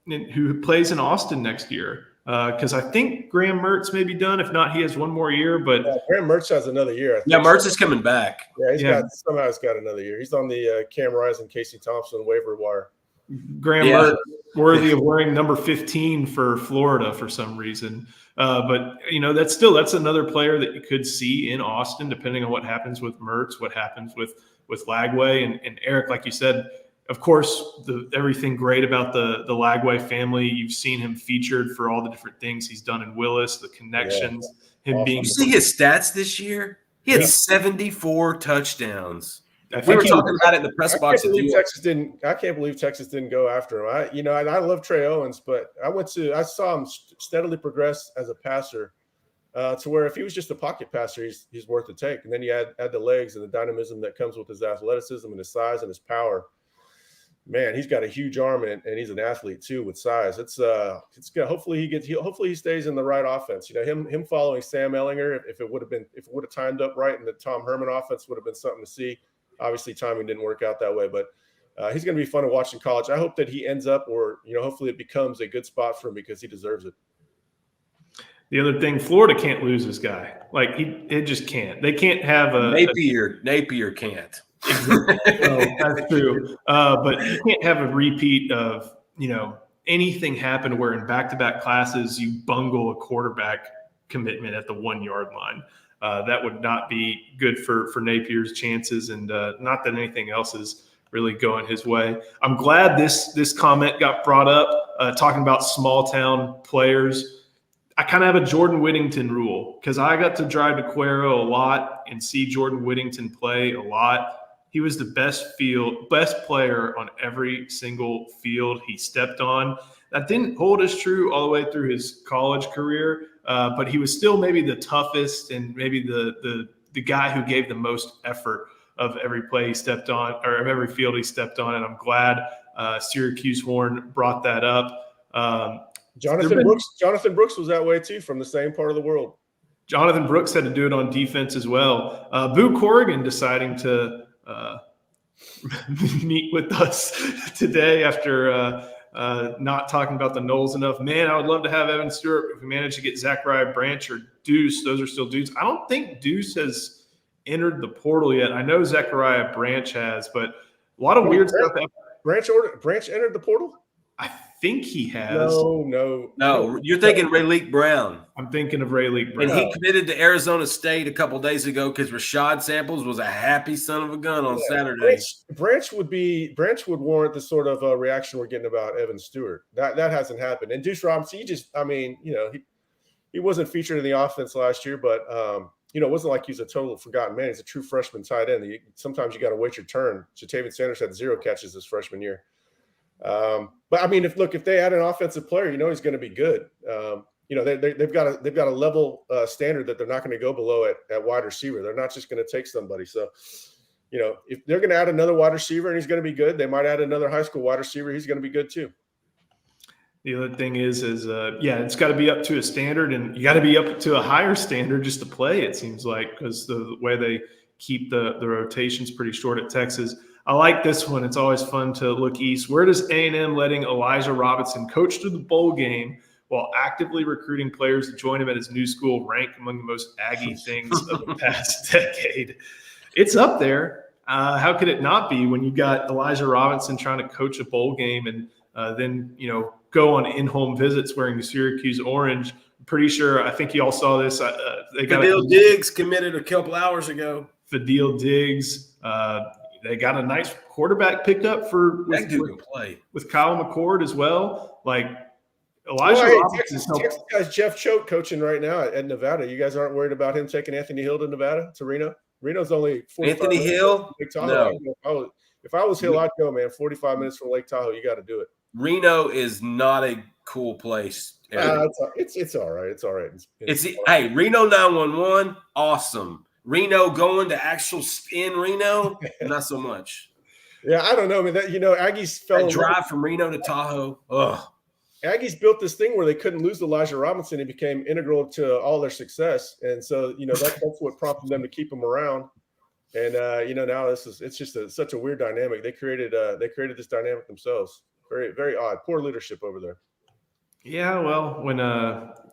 who plays in Austin next year. because I think Graham Mertz may be done. If not, he has one more year. But Graham Mertz has another year. I think. Yeah, Mertz is coming back. Yeah, he's got another year. He's on the Cam Rising, Casey Thompson waiver wire. Graham Mertz worthy of wearing number 15 for Florida for some reason. But that's another player that you could see in Austin, depending on what happens with Mertz, what happens with Lagway and Eric, like you said. Of course, everything great about the Lagway family. You've seen him featured for all the different things he's done in Willis, the connections, him being. You see his stats this year? He had 74 touchsons. We were talking about it in the press box. I can't believe Texas didn't go after him. I love Trey Owens, but I saw him steadily progress as a passer to where if he was just a pocket passer, he's worth the take. And then you add the legs and the dynamism that comes with his athleticism and his size and his power. Man, he's got a huge arm and he's an athlete too with size. It's good. Hopefully he stays in the right offense. Him following Sam Ehlinger, if it would have timed up right, and the Tom Herman offense would have been something to see. Obviously, timing didn't work out that way, but he's going to be fun to watch in college. I hope that he ends up, or hopefully it becomes a good spot for him because he deserves it. The other thing, Florida can't lose this guy. Like it just can't. They can't have a Napier can't. That's true. But you can't have a repeat of anything happen where in back-to-back classes you bungle a quarterback commitment at the 1 yard line. That would not be good for Napier's chances, and not that anything else is really going his way. I'm glad this comment got brought up, talking about small town players. I kind of have a Jordan Whittington rule because I got to drive to Cuero a lot and see Jordan Whittington play a lot. He was the best player on every single field he stepped on. That didn't hold as true all the way through his college career, but he was still maybe the toughest and maybe the guy who gave the most effort of every play he stepped on, or of every field he stepped on. And I'm glad Syracuse Horn brought that up. Jonathan Brooks was that way too, from the same part of the world. Jonathan Brooks had to do it on defense as well. Boo Corrigan deciding to meet with us today after not talking about the Knowles enough. Man, I would love to have Evan Stewart if we manage to get Zachariah Branch or Deuce. Those are still dudes. I don't think Deuce has entered the portal yet. I know Zachariah Branch has, but a lot of weird stuff. Branch entered the portal? I think he has. No. You're thinking Rayleigh Brown. I'm thinking of Rayleigh Brown. And he committed to Arizona State a couple days ago because Rashad Samples was a happy son of a gun on Saturday. Branch would warrant the sort of reaction we're getting about Evan Stewart. That hasn't happened. And Deuce Robinson, he wasn't featured in the offense last year, but it wasn't like he's a total forgotten man. He's a true freshman tight end. Sometimes you got to wait your turn. Jatavian Sanders had 0 catches his freshman year. But I mean, if they add an offensive player, he's going to be good. They've got a level standard that they're not going to go below at wide receiver. They're not just going to take somebody. So, if they're going to add another wide receiver and he's going to be good, they might add another high school wide receiver. He's going to be good too. The other thing is it's got to be up to a standard, and you got to be up to a higher standard just to play. It seems like, because the way they keep the rotations pretty short at Texas. I like this one. It's always fun to look east. Where does A&M letting Elijah Robinson coach through the bowl game while actively recruiting players to join him at his new school rank among the most Aggie things of the past decade? It's up there. How could it not be when you got Elijah Robinson trying to coach a bowl game and then go on in-home visits wearing the Syracuse orange? I'm pretty sure. I think you all saw this. They got Fadil Diggs committed a couple hours ago. Fadil Diggs. They got a nice quarterback picked up with Kyle McCord as well. Like Elijah Robinson. Texas guy's Jeff Choate coaching right now at Nevada. You guys aren't worried about him taking Anthony Hill to Nevada, to Reno? Reno's only 45 Anthony Hill? No. If I was Hill, I'd go, man. 45 minutes from Lake Tahoe. You got to do it. Reno is not a cool place. It's all right. It's all right. Hey, Reno 911, awesome. Reno going to actual in Reno, not so much. Yeah, I don't know. I mean, Aggies fell. Drive from Reno to Tahoe. Ugh. Aggies built this thing where they couldn't lose Elijah Robinson. He became integral to all their success, and so that's what prompted them to keep him around. And now it's just such a weird dynamic. They created this dynamic themselves. Very, very odd. Poor leadership over there. Yeah, well, when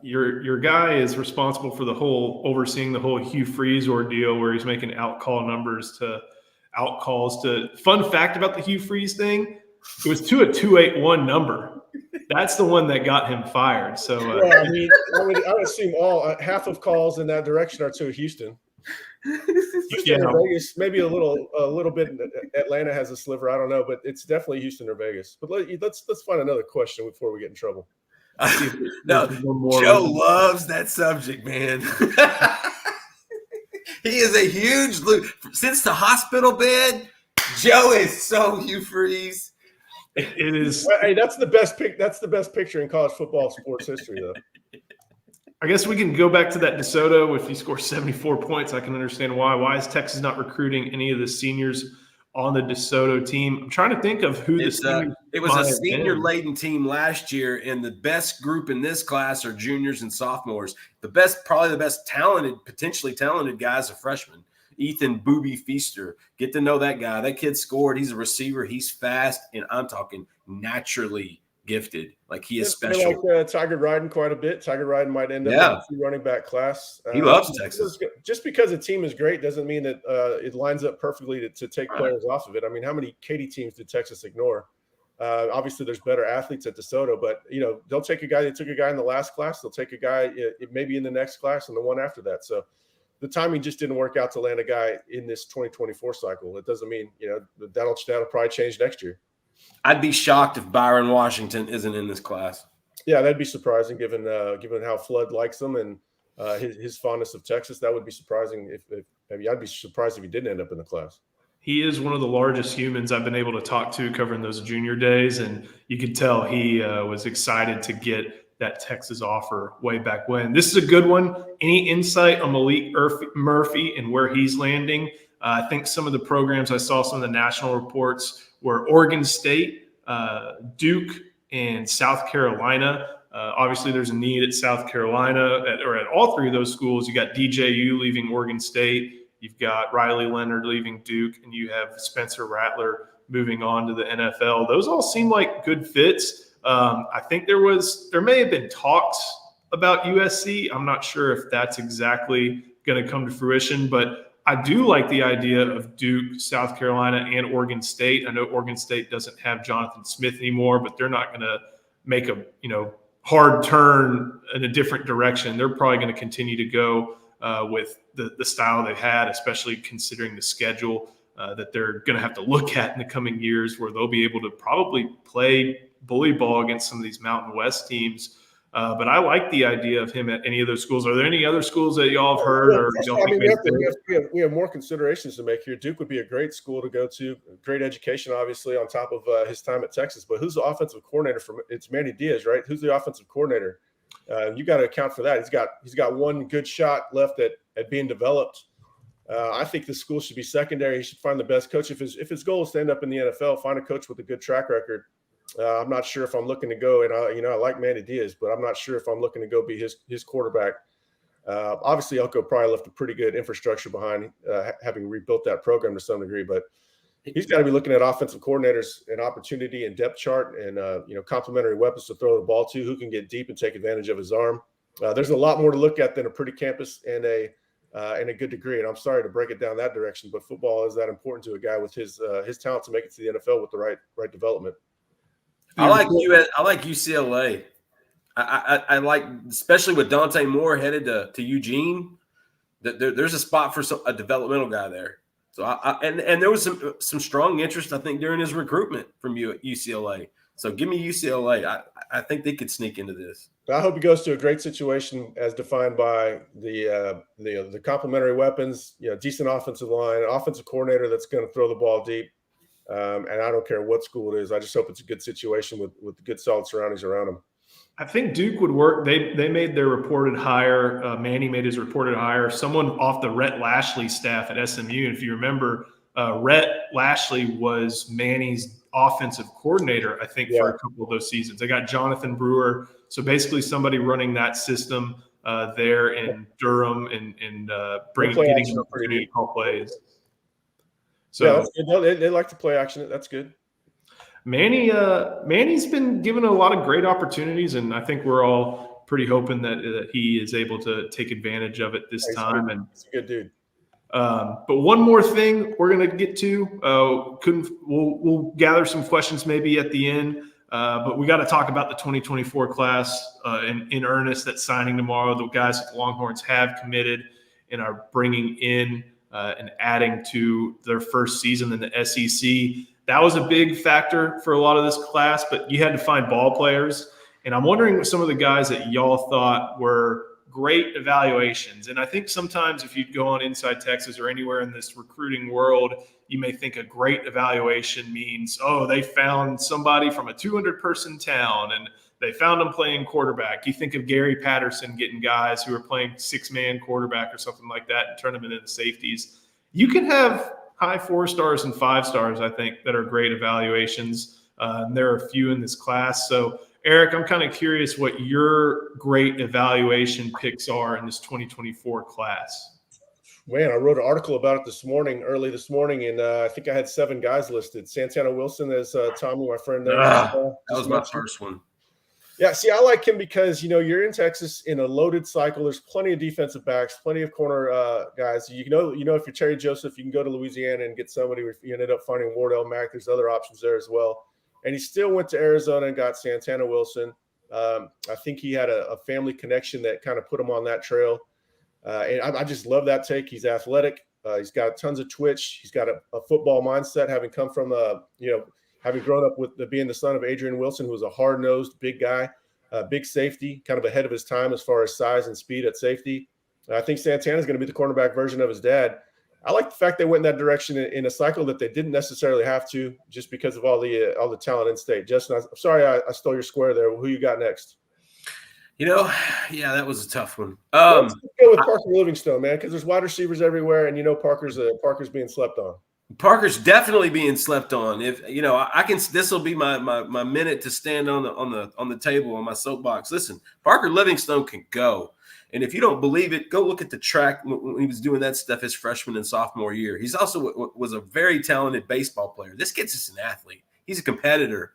your guy is responsible for overseeing the whole Hugh Freeze ordeal, where he's making out numbers to out calls to. Fun fact about the Hugh Freeze thing: it was to a 281 number. That's the one that got him fired. So Well, I mean, I would assume half of calls in that direction are to Houston. Houston yeah, or Vegas, maybe a little bit. Atlanta has a sliver. I don't know, but it's definitely Houston or Vegas. But let's find another question before we get in trouble. No, Joe loves that subject, man. He is a huge since the hospital bed. Joe is so Hugh Freeze. It is. Hey, that's the best pick. That's the best picture in college football sports history, though. I guess we can go back to that DeSoto. If he scores 74 points, I can understand why. Why is Texas not recruiting any of the seniors on the DeSoto team? I'm trying to think of who the seniors. It was a senior-laden team last year, and the best group in this class are juniors and sophomores. Probably the best potentially talented guys are freshmen. Ethan Booby Feaster. Get to know that guy. That kid scored. He's a receiver. He's fast, and I'm talking naturally gifted. Like he is special. Like Tiger Ryden quite a bit. Tiger Ryden might end up in the running back class. He loves Texas. Just because a team is great doesn't mean that it lines up perfectly to take players off of it. I mean, how many Katy teams did Texas ignore? Obviously, there's better athletes at DeSoto, but they'll take a guy. They took a guy in the last class. They'll take a guy maybe in the next class and the one after that. So the timing just didn't work out to land a guy in this 2024 cycle. It doesn't mean that'll probably change next year. I'd be shocked if Byron Washington isn't in this class. Yeah, that'd be surprising given how Flood likes him and his fondness of Texas. That would be surprising. I'd be surprised if he didn't end up in the class. He is one of the largest humans I've been able to talk to covering those junior days, and you could tell he was excited to get that Texas offer way back when. This is a good one. Any insight on Malik Murphy and where he's landing? I think some of the programs I saw, some of the national reports were Oregon State, Duke, and South Carolina. Obviously, there's a need at South Carolina or at all three of those schools. You got DJU leaving Oregon State. You've got Riley Leonard leaving Duke, and you have Spencer Rattler moving on to the NFL. Those all seem like good fits. I think there may have been talks about USC. I'm not sure if that's exactly going to come to fruition, but I do like the idea of Duke, South Carolina, and Oregon State. I know Oregon State doesn't have Jonathan Smith anymore, but they're not going to make a hard turn in a different direction. They're probably going to continue to go with the style they've had, especially considering the schedule that they're going to have to look at in the coming years, where they'll be able to probably play bully ball against some of these Mountain West teams. But I like the idea of him at any of those schools. Are there any other schools that y'all have heard? We have more considerations to make here. Duke would be a great school to go to. Great education, obviously, on top of his time at Texas. But who's the offensive coordinator it's Manny Diaz, right? Who's the offensive coordinator? You got to account for that. He's got one good shot left at being developed. I think the school should be secondary. He should find the best coach. If his goal is to end up in the NFL, find a coach with a good track record. I'm not sure if I'm looking to go, and I like Manny Diaz, but I'm not sure if I'm looking to go be his quarterback. Obviously, Elko probably left a pretty good infrastructure behind, having rebuilt that program to some degree. But he's got to be looking at offensive coordinators and opportunity and depth chart, and complementary weapons to throw the ball to, who can get deep and take advantage of his arm. There's a lot more to look at than a pretty campus and a good degree. And I'm sorry to break it down that direction, but football is that important to a guy with his talent to make it to the NFL with the right development. I like UCLA. I like, especially with Dante Moore headed to Eugene, that there's a spot for a developmental guy there. So and there was some strong interest, I think, during his recruitment from UCLA. So give me UCLA. I think they could sneak into this. I hope he goes to a great situation as defined by the complementary weapons, decent offensive line, offensive coordinator that's going to throw the ball deep. And I don't care what school it is. I just hope it's a good situation with good solid surroundings around him. I think Duke would work. They made their reported hire. Manny made his reported hire. Someone off the Rhett Lashley staff at SMU. And if you remember, Rhett Lashley was Manny's offensive coordinator, I think, for a couple of those seasons. They got Jonathan Brewer. So basically somebody running that system there in Durham and getting an opportunity to call plays. So yeah, they like to play action. That's good. Manny's been given a lot of great opportunities, and I think we're all pretty hoping that he is able to take advantage of it this time. And he's a good dude. But one more thing we're going to get to. We'll gather some questions maybe at the end. But we got to talk about the 2024 class in earnest. That's signing tomorrow. The guys at the Longhorns have committed and are bringing in and adding to their first season in the SEC. That was a big factor for a lot of this class, but you had to find ball players. And I'm wondering what some of the guys that y'all thought were great evaluations. And I think sometimes if you go on Inside Texas or anywhere in this recruiting world, you may think a great evaluation means, oh, they found somebody from a 200-person town and they found them playing quarterback. You think of Gary Patterson getting guys who are playing 6-man quarterback or something like that and turn them into safeties. You can have high 4 stars and 5 stars, I think, that are great evaluations. And there are a few in this class. So, Eric, I'm kind of curious what your great evaluation picks are in this 2024 class. Man, I wrote an article about it early this morning, and I think I had 7 guys listed. Santana Wilson, as Tommy, my friend there. That was my first one. Yeah, see, I like him because, you're in Texas in a loaded cycle. There's plenty of defensive backs, plenty of corner guys. If you're Terry Joseph, you can go to Louisiana and get somebody. If you ended up finding Wardell Mack, there's other options there as well. And he still went to Arizona and got Santana Wilson. I think he had a family connection that kind of put him on that trail. And I just love that take. He's athletic. He's got tons of twitch. He's got a football mindset, having come from, having grown up with being the son of Adrian Wilson, who was a hard-nosed, big guy, big safety, kind of ahead of his time as far as size and speed at safety. I think Santana is going to be the cornerback version of his dad. I like the fact they went in that direction in a cycle that they didn't necessarily have to, just because of all the talent in state. Justin, I'm sorry I stole your square there. Who you got next? Yeah, that was a tough one. Let's go with Parker Livingstone, man, because there's wide receivers everywhere, and Parker's being slept on. Parker's definitely being slept on. If this will be my minute to stand on the table on my soapbox. Listen, Parker Livingstone can go. And if you don't believe it, go look at the track when he was doing that stuff his freshman and sophomore year. He's also was a very talented baseball player. This kid's just an athlete. He's a competitor.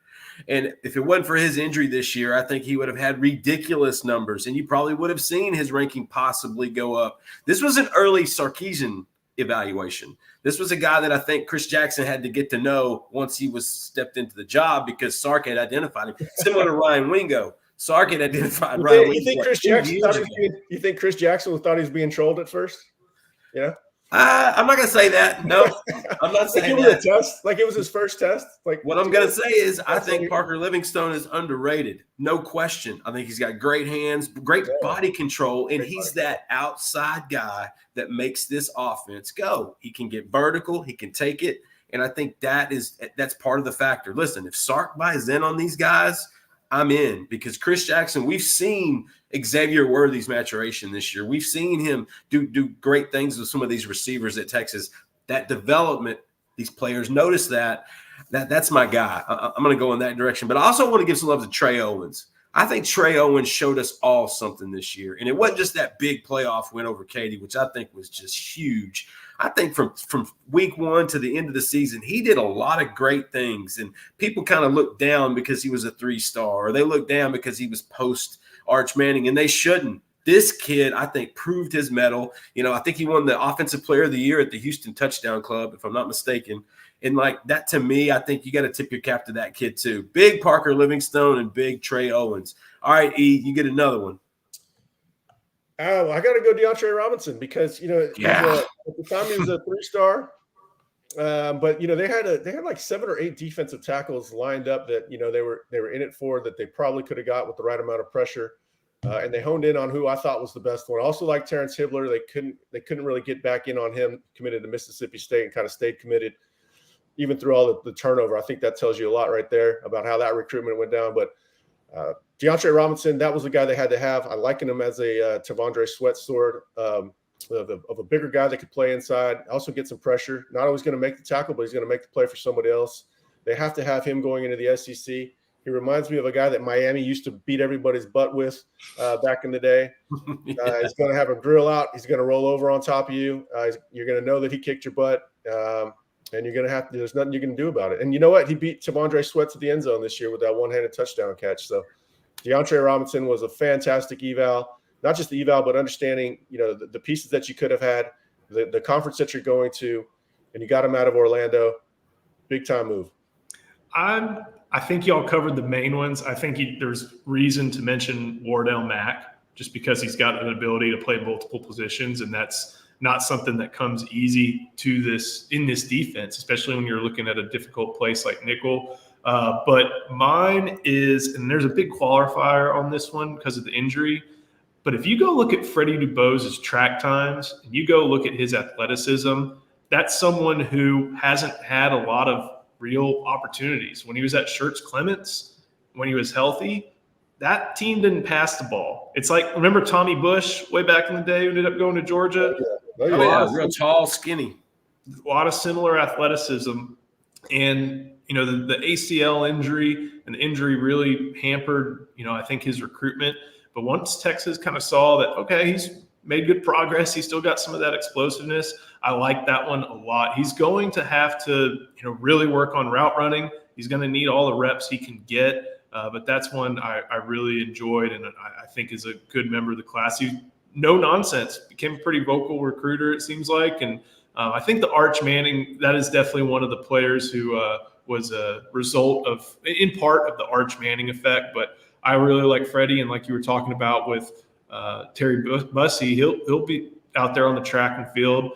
And if it wasn't for his injury this year, I think he would have had ridiculous numbers, and you probably would have seen his ranking possibly go up. This was an early Sarkisian evaluation. This was a guy that I think Chris Jackson had to get to know once he was stepped into the job, because Sark had identified him, similar to Ryan Wingo. Sark had identified Ryan Wingo. You think Chris Jackson thought he was being trolled at first? Yeah. I'm not going to say that. No, I'm not saying that. A test, like it was his first test. Like what I'm going to say is, I think Parker Livingstone is underrated, no question. I think he's got great hands, great body control, and he's that outside guy that makes this offense go. He can get vertical, he can take it, and I think that's part of the factor. Listen, if Sark buys in on these guys, I'm in, because Chris Jackson, we've seen Xavier Worthy's maturation this year. We've seen him do great things with some of these receivers at Texas. That development, these players notice that's my guy. I'm going to go in that direction. But I also want to give some love to Trey Owens. I think Trey Owens showed us all something this year. And it wasn't just that big playoff win over Katy, which I think was just huge. I think from week 1 to the end of the season, he did a lot of great things. And people kind of looked down because he was a 3-star, or they looked down because he was post Arch Manning, and they shouldn't. This kid, I think, proved his mettle. I think he won the Offensive Player of the Year at the Houston Touchdown Club, if I'm not mistaken. And like that, to me, I think you got to tip your cap to that kid too. Big Parker Livingstone and big Trey Owens. All right, E, you get another one. Oh, I got to go DeAndre Robinson, because at the time he was a 3-star, but they had like 7 or 8 defensive tackles lined up that they were in it for, that they probably could have got with the right amount of pressure, and they honed in on who I thought was the best one. I also like Terrence Hibbler. They couldn't really get back in on him. Committed to Mississippi State and kind of stayed committed even through all the turnover. I think that tells you a lot right there about how that recruitment went down. But DeAndre Robinson, that was the guy they had to have. I liken him as a Tavondre Sweat sort of a bigger guy that could play inside, also get some pressure. Not always going to make the tackle, but he's going to make the play for somebody else. They have to have him going into the SEC. He reminds me of a guy that Miami used to beat everybody's butt with back in the day. He's going to have a drill out. He's going to roll over on top of you. You're going to know that he kicked your butt. and there's nothing you can do about it. And you know what? He beat T'Vondre Sweat to the end zone this year with that one-handed touchdown catch. So DeAndre Robinson was a fantastic eval, not just the eval, but understanding, the pieces that you could have had, the conference that you're going to, and you got him out of Orlando. Big time move. I think y'all covered the main ones. I think there's reason to mention Wardell Mack just because he's got an ability to play multiple positions, and that's not something that comes easy in this defense, especially when you're looking at a difficult place like nickel. But mine is, and there's a big qualifier on this one because of the injury, but if you go look at Freddie Dubos's track times and you go look at his athleticism, that's someone who hasn't had a lot of real opportunities. When he was at Schertz Clements, when he was healthy, that team didn't pass the ball. It's like, remember Tommy Bush way back in the day who ended up going to Georgia? Real tall, skinny. A lot of similar athleticism. And, the ACL injury and the injury really hampered, I think his recruitment. But once Texas kind of saw that, okay, he's made good progress, he's still got some of that explosiveness, I like that one a lot. He's going to have to, really work on route running. He's going to need all the reps he can get. But that's one I really enjoyed, and I think is a good member of the class. He's no nonsense, became a pretty vocal recruiter, it seems like. And I think the Arch Manning, that is definitely one of the players who was a result of, in part, of the Arch Manning effect. But I really like Freddie, and like you were talking about with Terry Bussey, he'll be out there on the track and field.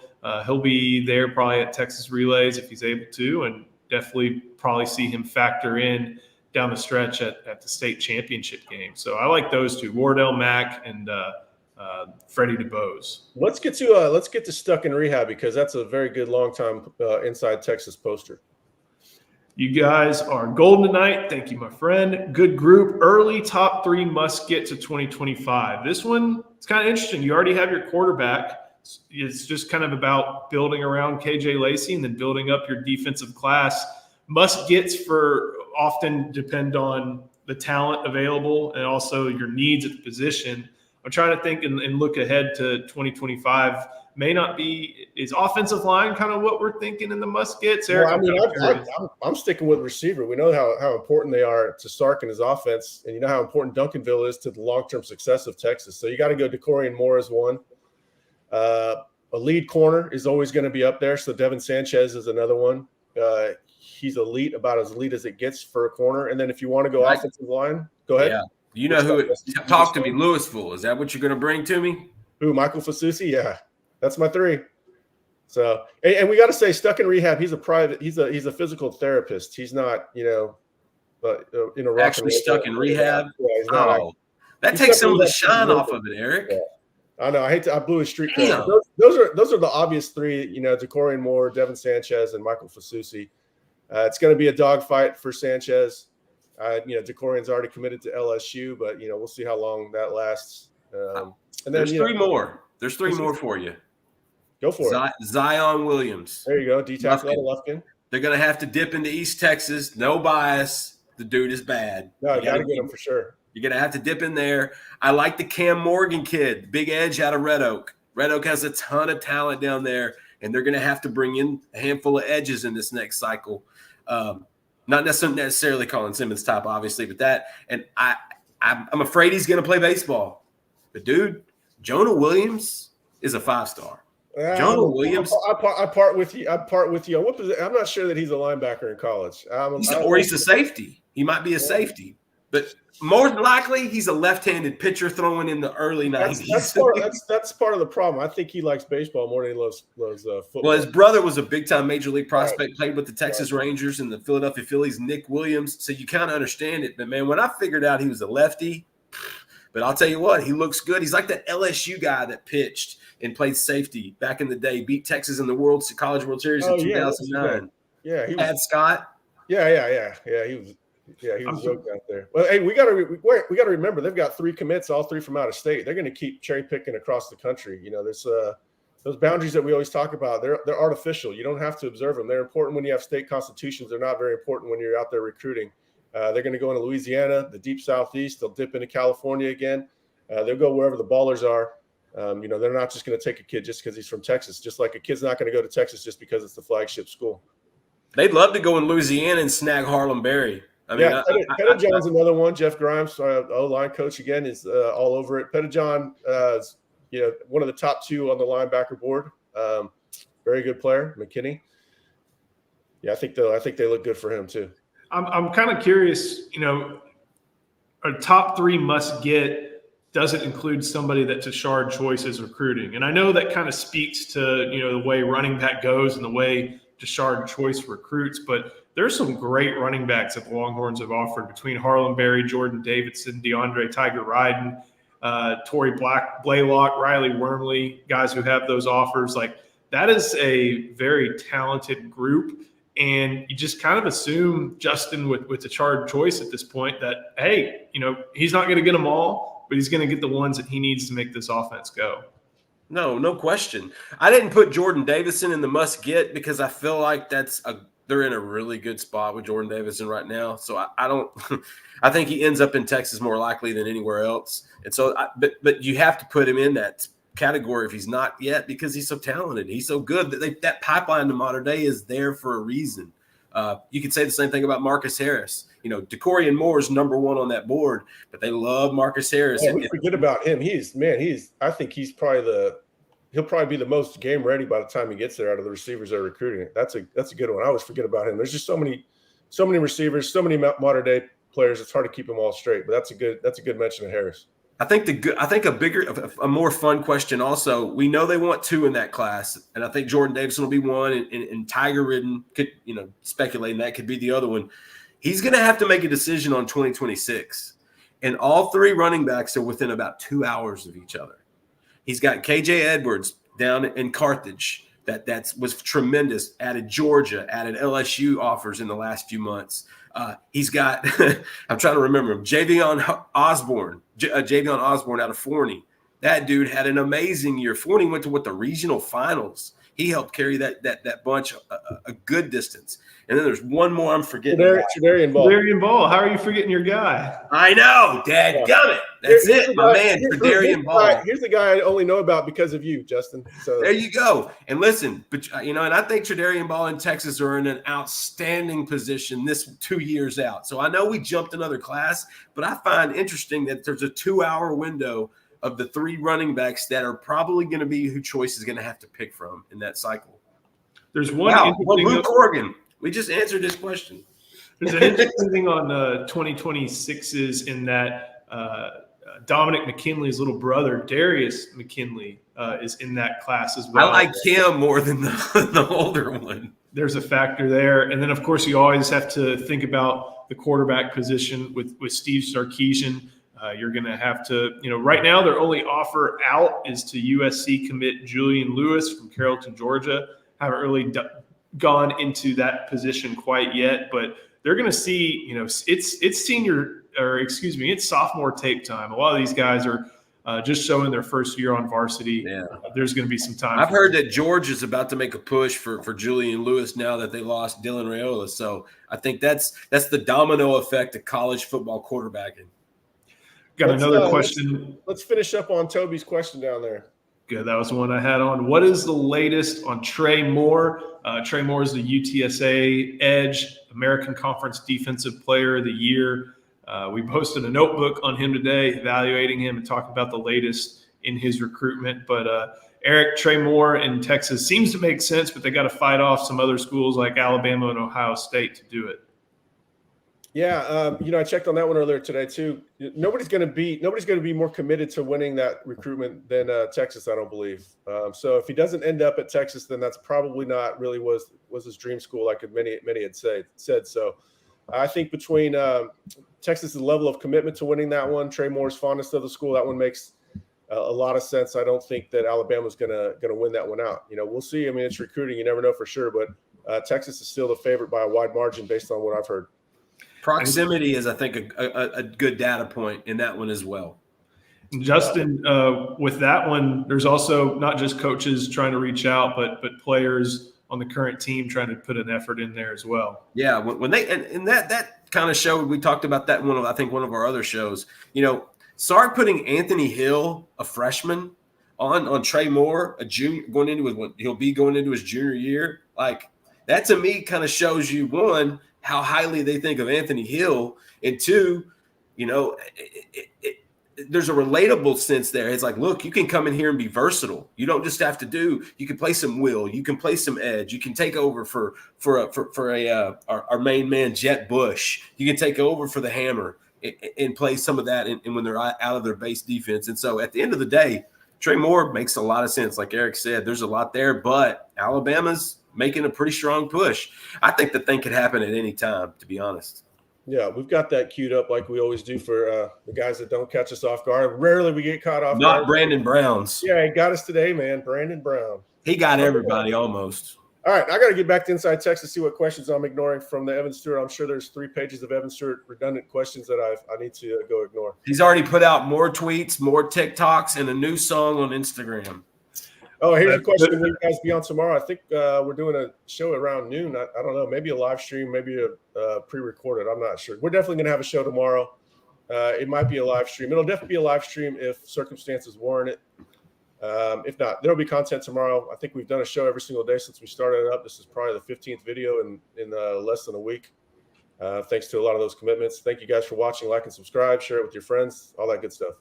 He'll be there probably at Texas Relays if he's able to, and definitely probably see him factor in down the stretch at the state championship game. So I like those two, Wardell Mack and Freddie DuBose. Let's get to Stuck in Rehab, because that's a very good long-time Inside Texas poster. You guys are golden tonight. Thank you, my friend. Good group. Early top 3 must get to 2025. This one, it's kind of interesting. You already have your quarterback. It's just kind of about building around KJ Lacey and then building up your defensive class. Must gets for often depend on the talent available and also your needs at the position. I'm trying to think and look ahead to 2025. May not be is offensive line kind of what we're thinking in the must gets. Well, I'm sticking with receiver. We know how important they are to Sark and his offense, and you know how important Duncanville is to the long-term success of Texas. So you got to go DeCorian Moore as one. A lead corner is always going to be up there. So Devin Sanchez is another one. He's elite, about as elite as it gets for a corner. And then if you want to go offensive line, go ahead. Yeah. You know who – talk to me, Louisville. Is that what you're going to bring to me? Who, Michael Fasusi? Yeah, that's my 3. So, and we got to say, Stuck in Rehab, he's a physical therapist. He's not, actually stuck in rehab. Yeah, that takes some of the shine off of it, Eric. Yeah. I know. I blew his street cred. Those are the obvious 3. DeCorian Moore, Devin Sanchez, and Michael Fasusi. It's going to be a dogfight for Sanchez. DeCorian's already committed to LSU, but we'll see how long that lasts. And then there's 3 more. There's 3 more for you. Go for it. Zion Williams. There you go. D-tackle out of Lufkin. They're going to have to dip into East Texas. No bias. The dude is bad. No, you got to get him for sure. You're going to have to dip in there. I like the Cam Morgan kid, big edge out of Red Oak. Red Oak has a ton of talent down there, and they're going to have to bring in a handful of edges in this next cycle. Not necessarily Colin Simmons type, obviously, but that. And I'm afraid he's going to play baseball. But, dude, Jonah Williams is a 5-star. Jonah Williams. I part with you. What position? I'm not sure that he's a linebacker in college. Or he's a safety. He might be a safety. But more than likely, he's a left-handed pitcher throwing in the early 90s. That's part of the problem. I think he likes baseball more than he loves football. Well, his brother was a big-time major league prospect, played with the Texas Rangers and the Philadelphia Phillies, Nick Williams. So you kind of understand it. But, man, when I figured out he was a lefty, but I'll tell you what, he looks good. He's like that LSU guy that pitched and played safety back in the day, beat Texas in the College World Series in 2009. Yeah, he was. Pat Scott. Yeah, he was. Yeah, he was yoked out there. Well, hey, we got to remember they've got 3 commits, all 3 from out of state. They're going to keep cherry picking across the country. There's those boundaries that we always talk about. They're artificial. You don't have to observe them. They're important when you have state constitutions. They're not very important when you're out there recruiting. They're going to go into Louisiana, the deep southeast. They'll dip into California again. They'll go wherever the ballers are. They're not just going to take a kid just because he's from Texas. Just like a kid's not going to go to Texas just because it's the flagship school. They'd love to go in Louisiana and snag Harlem Berry. I mean, yeah, Pettijohn's another one. Jeff Grimes, O-line coach again, is all over it. Pettijohn is one of the top 2 on the linebacker board. Very good player. McKinney. Yeah, I think they look good for him too. I'm kind of curious. A top 3 must get doesn't include somebody that Tashard Choice is recruiting, and I know that kind of speaks to the way running back goes and the way Tashard Choice recruits, but there's some great running backs that the Longhorns have offered between Harlem Berry, Jordan Davidson, DeAndre Tiger Ryden, Torrey Blaylock, Riley Wormley, guys who have those offers. Like, that is a very talented group. And you just kind of assume Justin with Tashard Choice at this point that, hey, he's not going to get them all, but he's going to get the ones that he needs to make this offense go. No question. I didn't put Jordan Davison in the must get because I feel like they're in a really good spot with Jordan Davison right now. So I don't I think he ends up in Texas more likely than anywhere else. And so but you have to put him in that category if he's not yet, because he's so talented. He's so good that pipeline to modern day is there for a reason. You could say the same thing about Marcus Harris. DeCorian Moore is number 1 on that board, but they love Marcus Harris. We forget about him. I think he'll probably be the most game ready by the time he gets there out of the receivers they're recruiting. That's a good one. I always forget about him. There's just so many receivers, so many modern day players. It's hard to keep them all straight, but that's a good mention of Harris. I think a more fun question also, we know they want 2 in that class, and I think Jordan Davison will be one, and Tiger Ridden could, speculating that could be the other one. He's going to have to make a decision on 2026, and all 3 running backs are within about 2 hours of each other. He's got KJ Edwards down in Carthage. That was tremendous. Added Georgia, added LSU offers in the last few months. He's got, I'm trying to remember him, Javion Osborne out of Forney. That dude had an amazing year. Forney went to the regional finals. He helped carry that bunch a good distance. And then there's one more I'm forgetting. Tredarian Ball. How are you forgetting your guy? I know, dadgummit. That's it, my man, Tredarian Ball. Here's the guy I only know about because of you, Justin. So there you go. And listen, but and I think Tredarian Ball and Texas are in an outstanding position this 2 years out. So I know we jumped another class, but I find interesting that there's a 2-hour window of the 3 running backs that are probably going to be who Choice is going to have to pick from in that cycle. There's one. Luke Corrigan. We just answered this question. There's an interesting thing on 2026s in that Dominic McKinley's little brother, Darius McKinley, is in that class as well. I like him more than the older one. There's a factor there. And then, of course, you always have to think about the quarterback position with Steve Sarkisian. You're going to have to, right now their only offer out is to USC commit Julian Lewis from Carrollton, Georgia. Haven't really gone into that position quite yet, but they're going to see, it's sophomore tape time. A lot of these guys are just showing their first year on varsity. Yeah. There's going to be some time. I've heard that George is about to make a push for Julian Lewis now that they lost Dylan Raiola. So I think that's the domino effect of college football quarterbacking. Got another question. Let's finish up on Toby's question down there. Good. That was the one I had on. What is the latest on Trey Moore? Trey Moore is the UTSA Edge American Conference Defensive Player of the Year. We posted a notebook on him today, evaluating him and talking about the latest in his recruitment. But Eric, Trey Moore in Texas seems to make sense, but they got to fight off some other schools like Alabama and Ohio State to do it. Yeah, I checked on that one earlier today too. Nobody's going to be more committed to winning that recruitment than Texas, I don't believe. So if he doesn't end up at Texas, then that's probably not really was his dream school, like many had said. So I think between Texas's level of commitment to winning that one, Trey Moore's fondness of the school, that one makes a lot of sense. I don't think that Alabama's going to win that one out. We'll see. I mean, it's recruiting; you never know for sure. But Texas is still the favorite by a wide margin based on what I've heard. Proximity is, I think, a good data point in that one as well. Justin, with that one, there's also not just coaches trying to reach out, but players on the current team trying to put an effort in there as well. Yeah, when they and that kind of showed. We talked about that one of our other shows. Sark putting Anthony Hill, a freshman, on Trey Moore, a junior, he'll be going into his junior year, like. that to me kind of shows you, one, how highly they think of Anthony Hill, and two, you know, there's a relatable sense there. It's like, look, you can come in here and be versatile. You don't just have to you can play some will, you can play some edge, you can take over for our main man, Jet Bush. You can take over for the Hammer and play some of that and when they're out of their base defense. And so at the end of the day, Trey Moore makes a lot of sense. Like Eric said, there's a lot there, but Alabama's making a pretty strong push. I think the thing could happen at any time, to be honest. Yeah, we've got that queued up like we always do for the guys that don't catch us off guard. Rarely we get caught off guard. Not Brandon Brown's. Yeah, he got us today, man. Brandon Brown. He got everybody almost. All right, I got to get back to Inside Text to see what questions I'm ignoring from the Evan Stewart. I'm sure there's 3 pages of Evan Stewart redundant questions that I need to go ignore. He's already put out more tweets, more TikToks, and a new song on Instagram. Oh, here's a question. Will you guys be on tomorrow? I think we're doing a show around noon. I don't know, maybe a live stream, maybe a pre-recorded. I'm not sure. We're definitely going to have a show tomorrow. It might be a live stream. It'll definitely be a live stream if circumstances warrant it. If not, there'll be content tomorrow. I think we've done a show every single day since we started it up. This is probably the 15th video in less than a week. Thanks to a lot of those commitments. Thank you guys for watching. Like and subscribe. Share it with your friends. All that good stuff.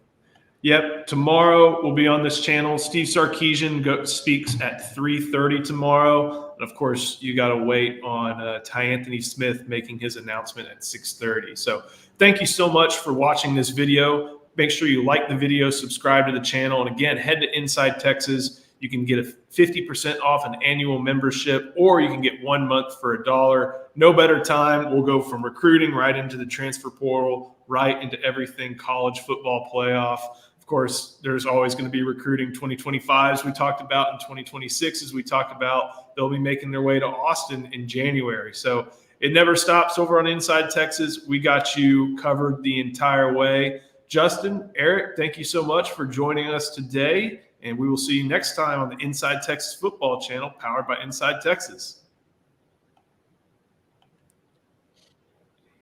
Yep. Tomorrow we'll be on this channel. Steve Sarkisian speaks at 3:30 tomorrow. And of course, you got to wait on Ty Anthony Smith making his announcement at 6:30. So thank you so much for watching this video. Make sure you like the video, subscribe to the channel. And again, head to Inside Texas. You can get a 50% off an annual membership, or you can get 1 month for $1. No better time. We'll go from recruiting right into the transfer portal, right into everything college football playoff. Of course, there's always going to be recruiting 2025, as we talked about, and 2026, as we talked about. They'll be making their way to Austin in January. So it never stops over on Inside Texas. We got you covered the entire way. Justin, Eric, thank you so much for joining us today, and we will see you next time on the Inside Texas Football channel, powered by Inside Texas.